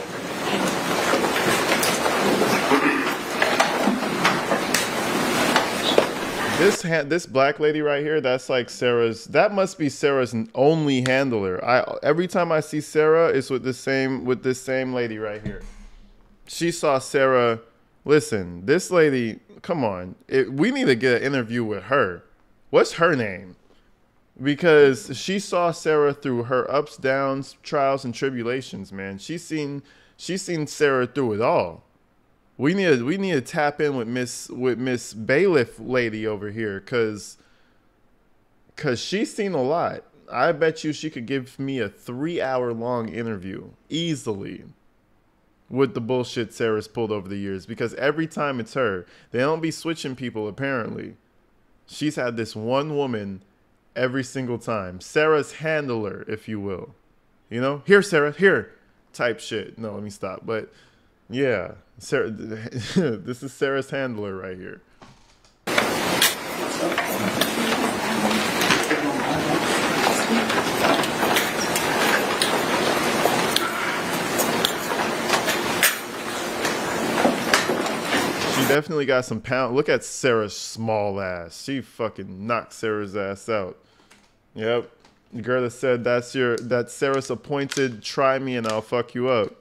Speaker 1: This black lady right here, that's like Sarah's. That must be Sarah's only handler. Every time I see Sarah, it's with this same lady right here. She saw Sarah. Listen, this lady. Come on, we need to get an interview with her. What's her name? Because she saw Sarah through her ups, downs, trials, and tribulations. Man, she's seen Sarah through it all. We need to tap in with Miss Bailiff lady over here, cause she's seen a lot. I bet you she could give me a 3-hour long interview easily with the bullshit Sarah's pulled over the years, because every time it's her, they don't be switching people apparently. She's had this one woman every single time. Sarah's handler, if you will. You know? Here, Sarah, here. Type shit. No, let me stop. But yeah, Sarah, this is Sarah's handler right here. She definitely got some pound. Look at Sarah's small ass. She fucking knocked Sarah's ass out. Yep. Gerda said that's Sarah's appointed try me and I'll fuck you up.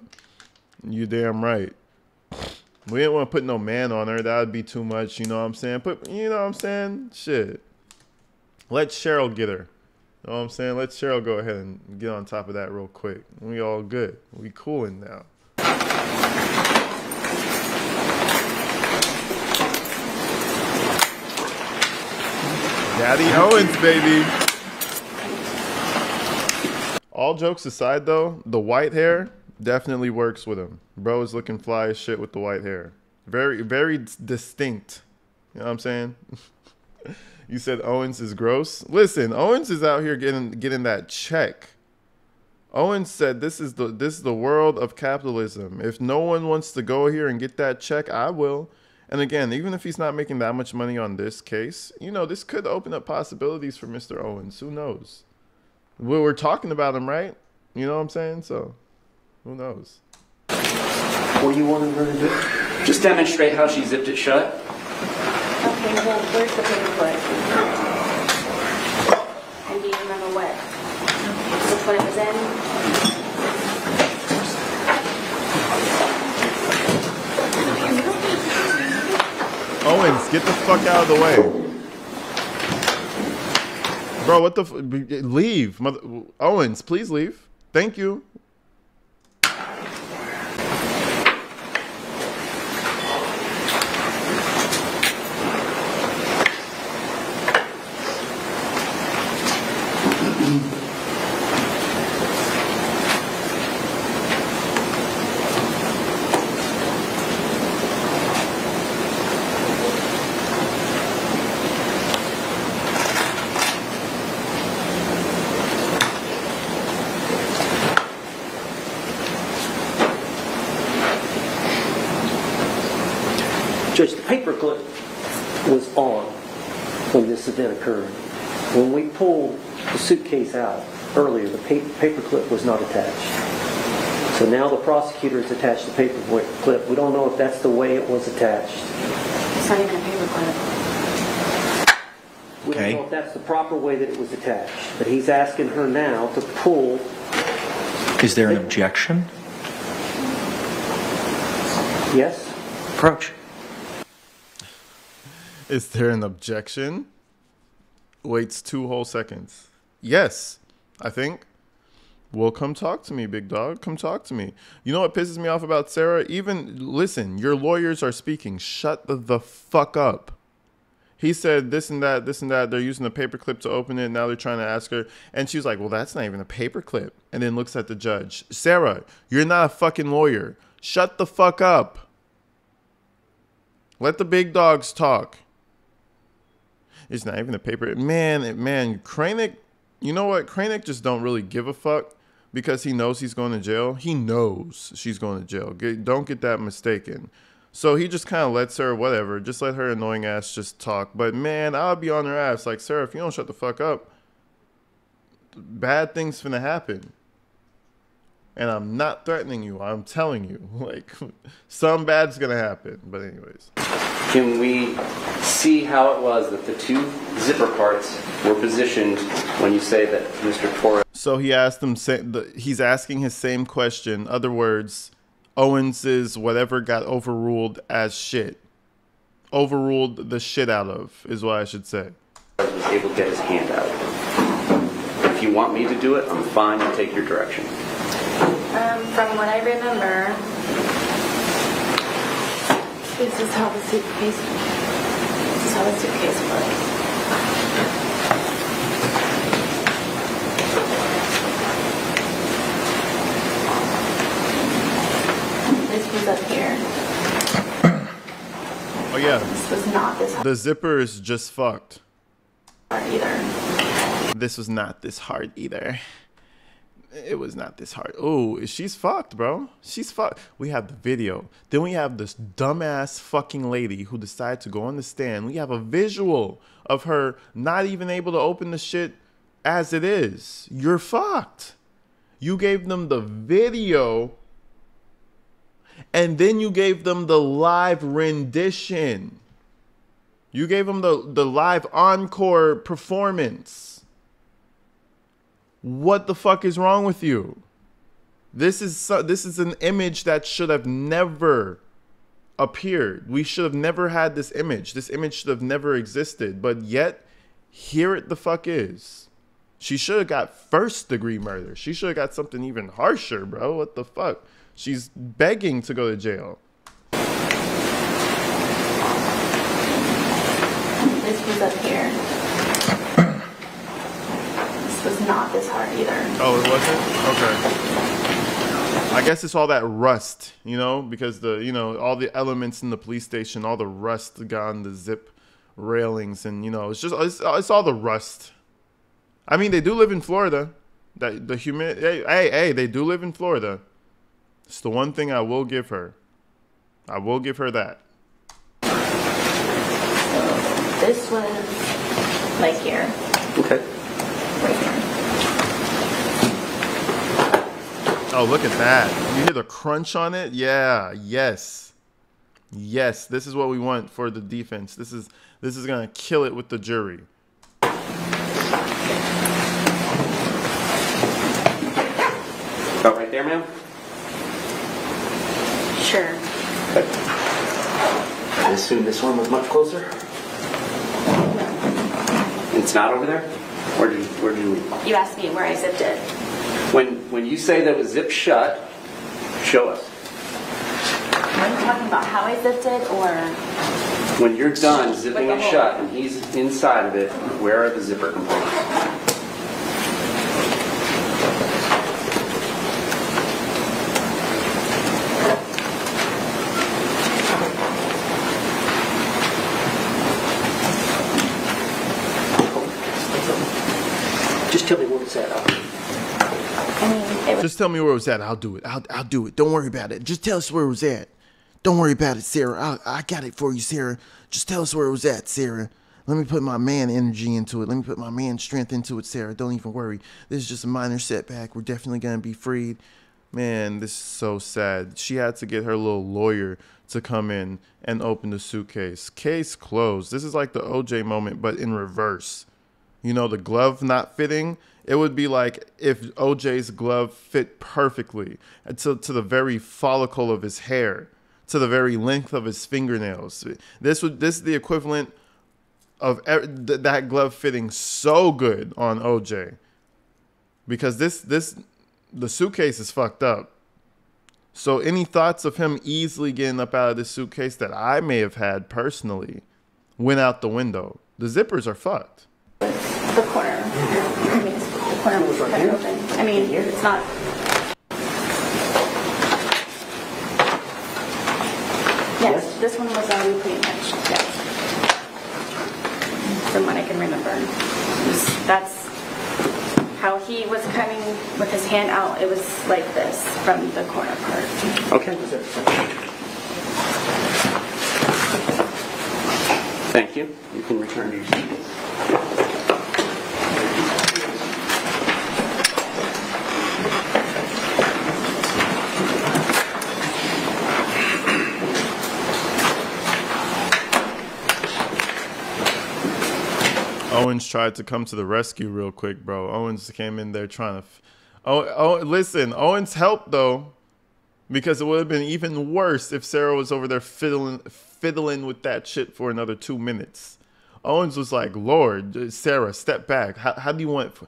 Speaker 1: You damn right. We didn't want to put no man on her. That would be too much, you know what I'm saying? You know what I'm saying? Shit. Let Cheryl get her. You know what I'm saying? Let Cheryl go ahead and get on top of that real quick. We all good. We cooling now. Daddy Owens, baby. All jokes aside, though, the white hair definitely works with him. Bro is looking fly as shit with the white hair. Very, very distinct. You know what I'm saying? You said Owens is gross. Listen, Owens is out here getting that check. Owens said this is the world of capitalism. If no one wants to go here and get that check, I will. And again, even if he's not making that much money on this case, you know, this could open up possibilities for Mr. Owens. Who knows? We're talking about him, right? You know what I'm saying? So, who knows?
Speaker 4: What do you want her to do?
Speaker 2: Just demonstrate how she zipped it shut.
Speaker 3: Okay, well, where's the paperclip? And do you remember which one it was in?
Speaker 1: Owens, get the fuck out of the way. Bro, what the leave. Owens, please leave. Thank you.
Speaker 4: Judge, the paperclip was on when this event occurred. When we pulled the suitcase out earlier, the paperclip was not attached. So now the prosecutor has attached the paperclip. We don't know if that's the way it was attached.
Speaker 3: It's not even a paperclip.
Speaker 4: We don't know if that's the proper way that it was attached. But he's asking her now to pull.
Speaker 5: Is there an objection?
Speaker 4: Yes?
Speaker 5: Approach.
Speaker 1: Is there an objection? Waits 2 whole seconds. Yes, I think. Well, come talk to me, big dog. Come talk to me. You know what pisses me off about Sarah? Listen, your lawyers are speaking. Shut the fuck up. He said this and that, this and that. They're using a paperclip to open it. Now they're trying to ask her. And she was like, well, that's not even a paperclip. And then looks at the judge. Sarah, you're not a fucking lawyer. Shut the fuck up. Let the big dogs talk. It's not even a paper. Man, Kranek, you know what? Kranek just don't really give a fuck because he knows he's going to jail. He knows she's going to jail. Don't get that mistaken. So he just kind of lets her, whatever, just let her annoying ass just talk. But man, I'll be on her ass. Like, Sarah, if you don't shut the fuck up, bad things finna happen. And I'm not threatening you. I'm telling you. Like, some bad's gonna happen. But anyways.
Speaker 2: Can we see how it was that the two zipper parts were positioned when you say that Mr. Torres...
Speaker 1: So he asked him, he's asking his same question. Other words, Owens's whatever got overruled as shit. Overruled the shit out of, is what I should say.
Speaker 2: ...was able to get his hand out. If you want me to do it, I'm fine to take your direction.
Speaker 3: From what I remember,
Speaker 6: This is how the suitcase was. This was up here.
Speaker 1: Oh yeah.
Speaker 6: This was not this hard
Speaker 1: The zipper is just fucked.
Speaker 6: either.
Speaker 1: This was not this hard either. It was not this hard. Oh, she's fucked, bro. She's fucked. We have the video. Then we have this dumbass fucking lady who decided to go on the stand. We have a visual of her not even able to open the shit as it is. You're fucked. You gave them the video and then you gave them the live rendition. You gave them the live encore performance. What the fuck is wrong with you? This is an image that should have never appeared. We should have never had this image. This image should have never existed. But yet, here it the fuck is. She should have got first-degree murder. She should have got something even harsher, bro. What the fuck? She's begging to go to jail.
Speaker 6: This was up here. This was not this hard either.
Speaker 1: Oh, it wasn't? Okay. I guess it's all that rust, you know, because all the elements in the police station, all the rust got on the zip railings, and it's all the rust. I mean, they do live in Florida. Hey, they do live in Florida. It's the one thing I will give her. I will give her that.
Speaker 6: So this was like here.
Speaker 2: Okay.
Speaker 6: Right here.
Speaker 1: Oh, look at that. You hear the crunch on it? Yeah, yes. Yes, this is what we want for the defense. This is going to kill it with the jury.
Speaker 2: About right there, ma'am?
Speaker 6: Sure.
Speaker 2: Okay. I assume this one was much closer? It's not over there? Where did you...
Speaker 6: You asked me where I zipped it.
Speaker 2: When you say that it was zipped shut, show us.
Speaker 6: Are you talking about how I zipped it, or?
Speaker 2: When you're done zipping
Speaker 6: With the
Speaker 2: it
Speaker 6: hole.
Speaker 2: shut and he's inside of it, where are the zipper components?
Speaker 4: Just tell me where it's at.
Speaker 6: I mean, it was
Speaker 1: Just tell me where it was at. I'll do it. I'll do it. Don't worry about it. Just tell us where it was at. Don't worry about it, Sarah. I got it for you, Sarah. Just tell us where it was at, Sarah. Let me put my man energy into it. Let me put my man strength into it, Sarah. Don't even worry. This is just a minor setback. We're definitely going to be freed. Man, this is so sad. She had to get her little lawyer to come in and open the suitcase. Case closed. This is like the OJ moment, but in reverse. You know, the glove not fitting. It would be like if OJ's glove fit perfectly to the very follicle of his hair, to the very length of his fingernails. This is the equivalent of that glove fitting so good on OJ, because the suitcase is fucked up. So any thoughts of him easily getting up out of this suitcase that I may have had personally went out the window. The zippers are fucked.
Speaker 6: the corner. I mean, the corner was kind of open. I mean, it's not. Yes, this one was already pretty much, yes.
Speaker 3: from what I can remember. That's how he was coming with his hand out. It was like this from the corner part.
Speaker 2: Okay. Thank you. You can return to your seat.
Speaker 1: Owens tried to come to the rescue real quick, bro. Owens came in there trying to... Oh, listen, Owens helped, though. Because it would have been even worse if Sarah was over there fiddling with that shit for another 2 minutes. Owens was like, Lord, Sarah, step back. How do you want the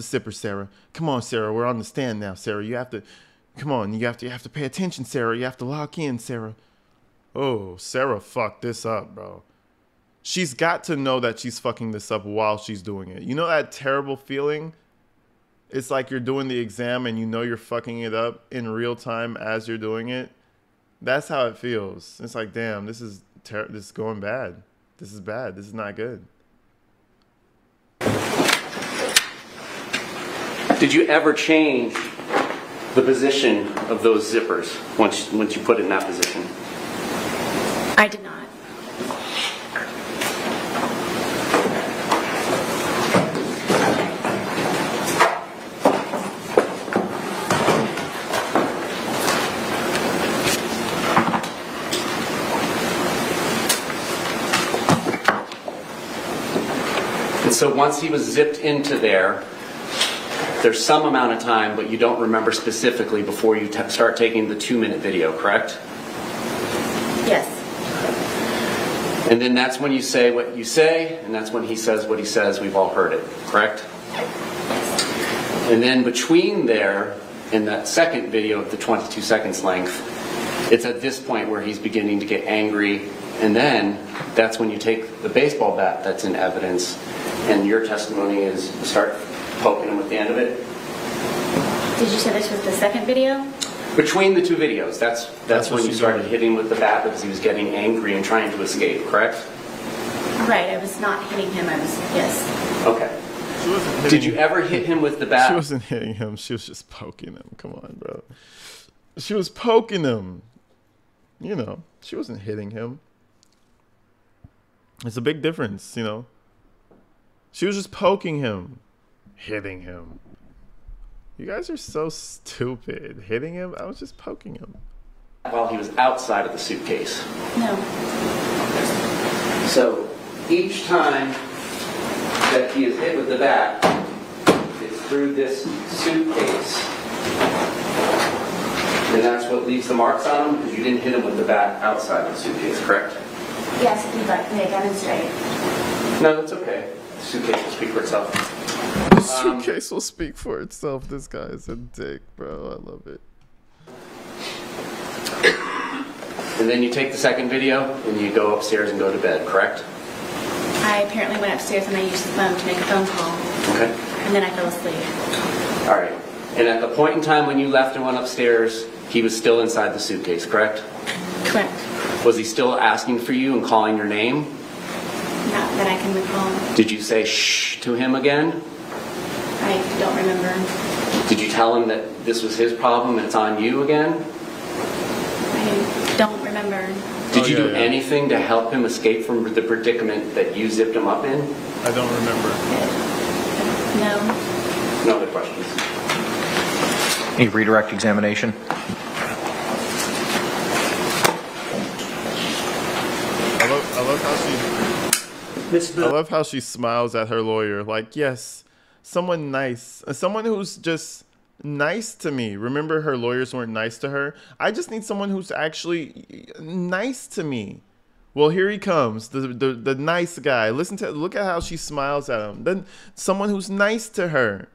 Speaker 1: sipper, Sarah? Come on, Sarah, we're on the stand now, Sarah. You have to... Come on, you have to pay attention, Sarah. You have to lock in, Sarah. Oh, Sarah fucked this up, bro. She's got to know that she's fucking this up while she's doing it. You know that terrible feeling? It's like you're doing the exam and you know you're fucking it up in real time as you're doing it. That's how it feels. It's like, damn, this is going bad. This is bad. This is not good.
Speaker 2: Did you ever change the position of those zippers once you put it in that position?
Speaker 3: I did not.
Speaker 2: So once he was zipped into there, there's some amount of time, but you don't remember specifically before you start taking the 2-minute video, correct?
Speaker 3: Yes.
Speaker 2: And then that's when you say what you say, and that's when he says what he says. We've all heard it, correct? And then between there and that second video of the 22 seconds length, it's at this point where he's beginning to get angry, and then that's when you take the baseball bat that's in evidence, and your testimony is start poking him with the end of it.
Speaker 3: Did you say this was the second video?
Speaker 2: Between the two videos, that's when you started hitting with the bat because he was getting angry and trying to escape, correct?
Speaker 3: Right, I was not hitting him, yes.
Speaker 2: Okay. Did you ever hit him with the bat?
Speaker 1: She wasn't hitting him, she was just poking him. Come on, bro. She was poking him. You know, she wasn't hitting him. It's a big difference, you know. She was just poking him. Hitting him. You guys are so stupid. Hitting him? I was just poking him.
Speaker 2: While he was outside of the suitcase.
Speaker 3: No.
Speaker 2: So each time that he is hit with the bat, it's through this suitcase. And that's what leaves the marks on him, because you didn't hit him with the bat outside the suitcase, correct?
Speaker 3: Yes, if you'd like me to demonstrate.
Speaker 2: No, that's okay. The suitcase will speak for itself.
Speaker 1: The suitcase will speak for itself. This guy is a dick, bro. I love it.
Speaker 2: And then you take the second video and you go upstairs and go to bed, correct?
Speaker 3: I apparently went upstairs and I used the phone to make a phone call.
Speaker 2: Okay.
Speaker 3: And then I fell asleep.
Speaker 2: All right. And at the point in time when you left and went upstairs, he was still inside the suitcase, correct?
Speaker 3: Correct.
Speaker 2: Was he still asking for you and calling your name?
Speaker 3: Not that I can recall.
Speaker 2: Did you say shh to him again?
Speaker 3: I don't remember.
Speaker 2: Did you tell him that this was his problem and it's on you again?
Speaker 3: I don't remember.
Speaker 2: Did you do anything to help him escape from the predicament that you zipped him up in?
Speaker 1: I don't remember.
Speaker 3: No.
Speaker 2: No other questions?
Speaker 5: Any redirect examination?
Speaker 1: I love how she smiles at her lawyer. Like, yes, someone nice. Someone who's just nice to me. Remember, her lawyers weren't nice to her. I just need someone who's actually nice to me. Well, here he comes, the nice guy. Look at how she smiles at him. Then someone who's nice to her.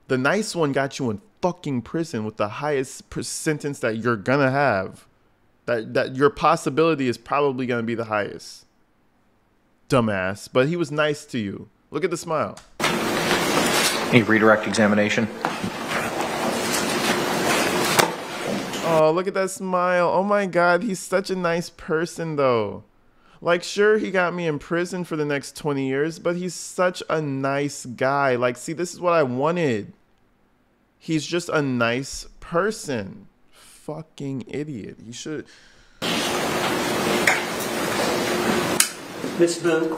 Speaker 1: The nice one got you in fucking prison with the highest sentence that you're gonna have. That your possibility is probably gonna be the highest. Dumbass. But he was nice to you. Look at the smile.
Speaker 5: Any redirect examination?
Speaker 1: Oh, look at that smile. Oh my God, he's such a nice person though. Like, sure, he got me in prison for the next 20 years, but he's such a nice guy. Like, see, this is what I wanted. He's just a nice person. Fucking idiot. He should.
Speaker 4: Miss Boone,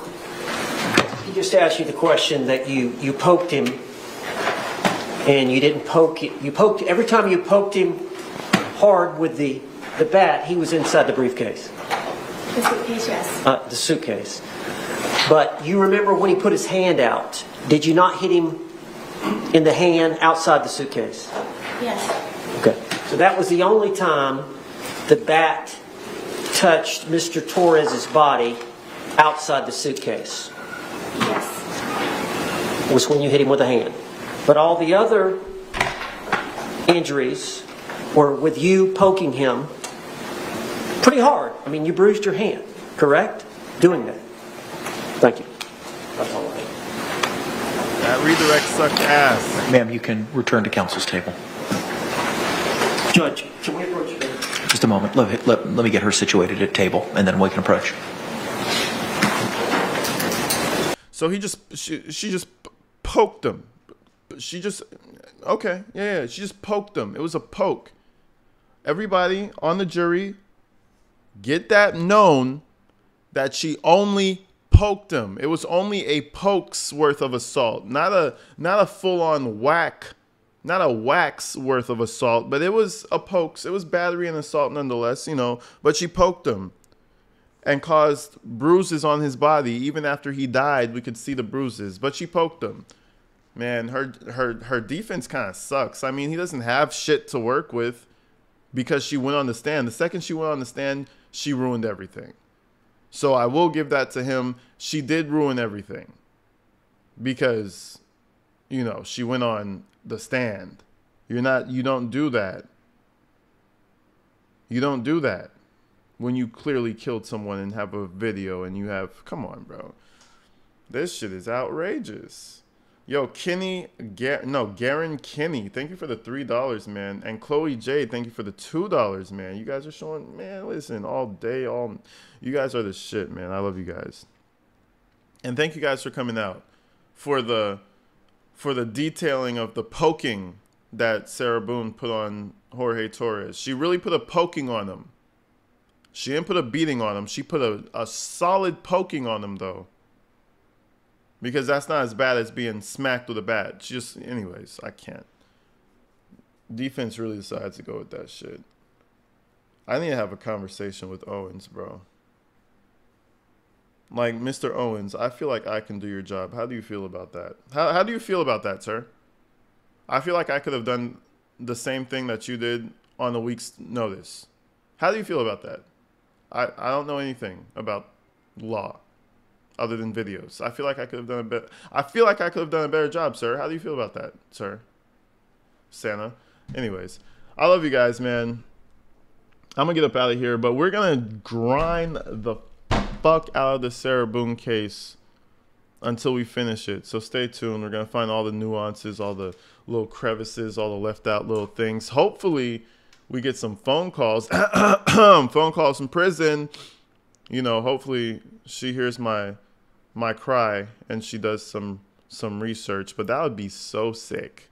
Speaker 4: he just asked you the question that you poked him, and you didn't poke it. You poked every time you poked him hard with the bat. He was inside the briefcase.
Speaker 3: The suitcase, yes.
Speaker 4: The suitcase. But you remember when he put his hand out? Did you not hit him in the hand outside the suitcase?
Speaker 3: Yes.
Speaker 4: Okay. So that was the only time the bat touched Mr. Torres's body outside the suitcase.
Speaker 3: Yes.
Speaker 4: Was when you hit him with a hand. But all the other injuries were with you poking him pretty hard. I mean, you bruised your hand, correct? Doing that. Thank you. That's all I have.
Speaker 1: That redirect sucked ass.
Speaker 5: Ma'am, you can return to counsel's table.
Speaker 4: Judge, can we approach you?
Speaker 5: Just a moment. Let me get her situated at table, and then we can approach.
Speaker 1: So she just poked him. She just, okay, yeah, she just poked him. It was a poke. Everybody on the jury, get that known that she only poked him. It was only a poke's worth of assault, not a full-on whack, not a whack's worth of assault, but it was a poke's. It was battery and assault nonetheless, you know, but she poked him and caused bruises on his body. Even after he died, we could see the bruises, but she poked him. Man, her defense kind of sucks. I mean, he doesn't have shit to work with because she went on the stand. The second she went on the stand, she ruined everything. So I will give that to him. She did ruin everything because, you know, she went on the stand. You don't do that. You don't do that when you clearly killed someone and have a video and you have, come on, bro. This shit is outrageous. Yo, Garen Kinney, thank you for the $3, man. And Chloe J, thank you for the $2, man. You guys are showing, man, listen, all day, you guys are the shit, man. I love you guys. And thank you guys for coming out for the detailing of the poking that Sarah Boone put on Jorge Torres. She really put a poking on him. She didn't put a beating on him. She put a solid poking on him, though. Because that's not as bad as being smacked with a bat. She just, anyways, I can't. Defense really decides to go with that shit. I need to have a conversation with Owens, bro. Like, Mr. Owens, I feel like I can do your job. How do you feel about that? How do you feel about that, sir? I feel like I could have done the same thing that you did on a week's notice. How do you feel about that? I don't know anything about law other than videos. I feel like I could have done a bit. I feel like I could have done a better job, sir. How do you feel about that, sir? Santa. Anyways, I love you guys, man. I'm gonna get up out of here, but we're gonna grind the fuck out of the Sarah Boone case until we finish it. So stay tuned. We're gonna find all the nuances, all the little crevices, all the left out little things. Hopefully we get some phone calls, phone calls from prison. You know, hopefully she hears my cry and she does some research, but that would be so sick.